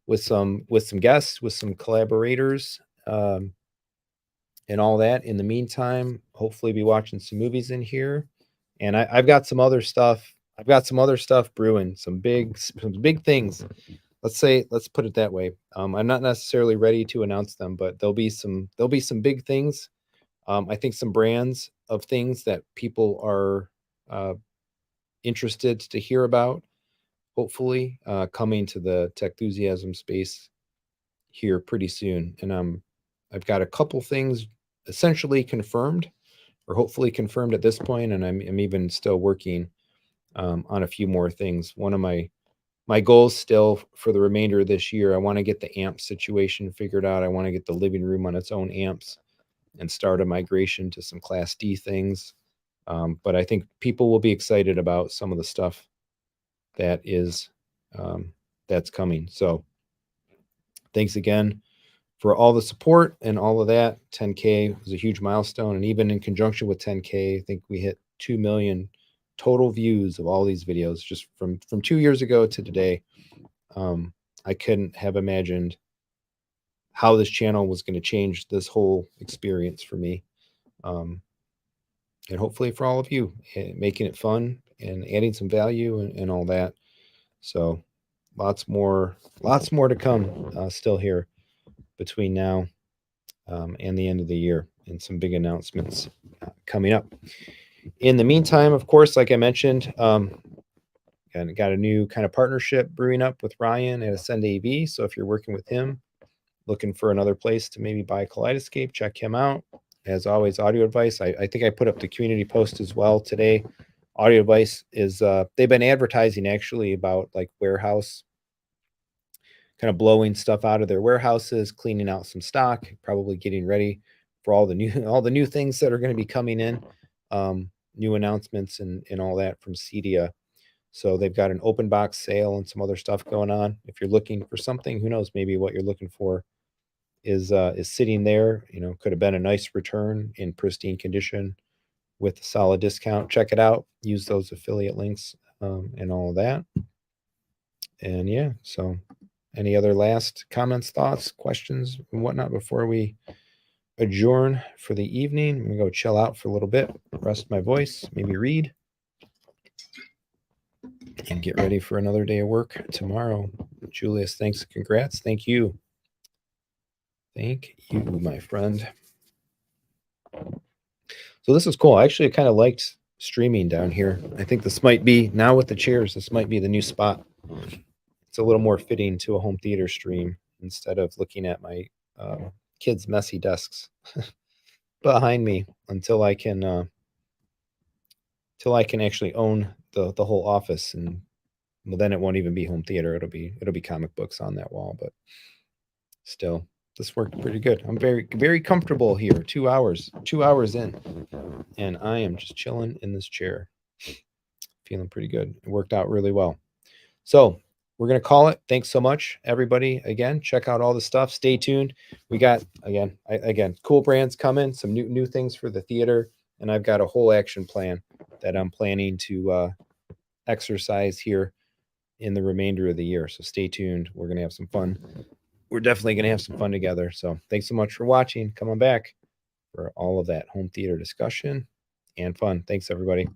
with some guests, with some collaborators, and all that. In the meantime, hopefully be watching some movies in here, and I've got some other stuff. I've got some other stuff brewing, some big things. Let's put it that way. I'm not necessarily ready to announce them, but there'll be some big things. I think some brands of things that people are interested to hear about, hopefully coming to the Techthusiasm space here pretty soon. And I've got a couple things essentially confirmed, or hopefully confirmed at this point, and I'm even still working on a few more things. One of my goals still for the remainder of this year, I want to get the amp situation figured out. I want to get the living room on its own amps and start a migration to some Class D things. But I think people will be excited about some of the stuff that is that's coming. So thanks again for all the support and all of that. 10K was a huge milestone, and even in conjunction with 10K, I think we hit 2 million total views of all these videos just from 2 years ago to today. I couldn't have imagined how this channel was going to change this whole experience for me, and hopefully for all of you, making it fun and adding some value and all that. So lots more to come still here between now and the end of the year, and some big announcements coming up. In the meantime, of course, like I mentioned, And got a new kind of partnership brewing up with Ryan at Ascend AV. So if you're working with him, looking for another place to maybe buy Kaleidescape, check him out. As always, Audio Advice. I think I put up the community post as well today. Audio Advice is they've been advertising actually about like warehouse, kind of blowing stuff out of their warehouses, cleaning out some stock, probably getting ready for all the new things that are going to be coming in, new announcements and all that from CEDIA. So they've got an open box sale and some other stuff going on. If you're looking for something, who knows, maybe what you're looking for is sitting there. You know, could have been a nice return in pristine condition with a solid discount. Check it out. Use those affiliate links and all of that. And yeah, so any other last comments, thoughts, questions, and whatnot before we adjourn for the evening? I'm gonna go chill out for a little bit, rest my voice, maybe read, and get ready for another day of work tomorrow. Julius, thanks, congrats, thank you. Thank you, my friend. So this is cool. I actually kind of liked streaming down here. I think this might be, now with the chairs, this might be the new spot. It's a little more fitting to a home theater stream instead of looking at my kids' messy desks behind me until I can actually own the whole office. And well, then it won't even be home theater. It'll be comic books on that wall, but still, this worked pretty good. I'm very comfortable here. 2 hours in, and I am just chilling in this chair, feeling pretty good. It worked out really well. So we're gonna call it. Thanks so much, everybody. Again, check out all the stuff. Stay tuned. We got again cool brands coming, some new things for the theater, and I've got a whole action plan that I'm planning to exercise here in the remainder of the year. So stay tuned. We're gonna have some fun. We're definitely gonna have some fun together. So thanks so much for watching. Come on back for all of that home theater discussion and fun. Thanks, everybody.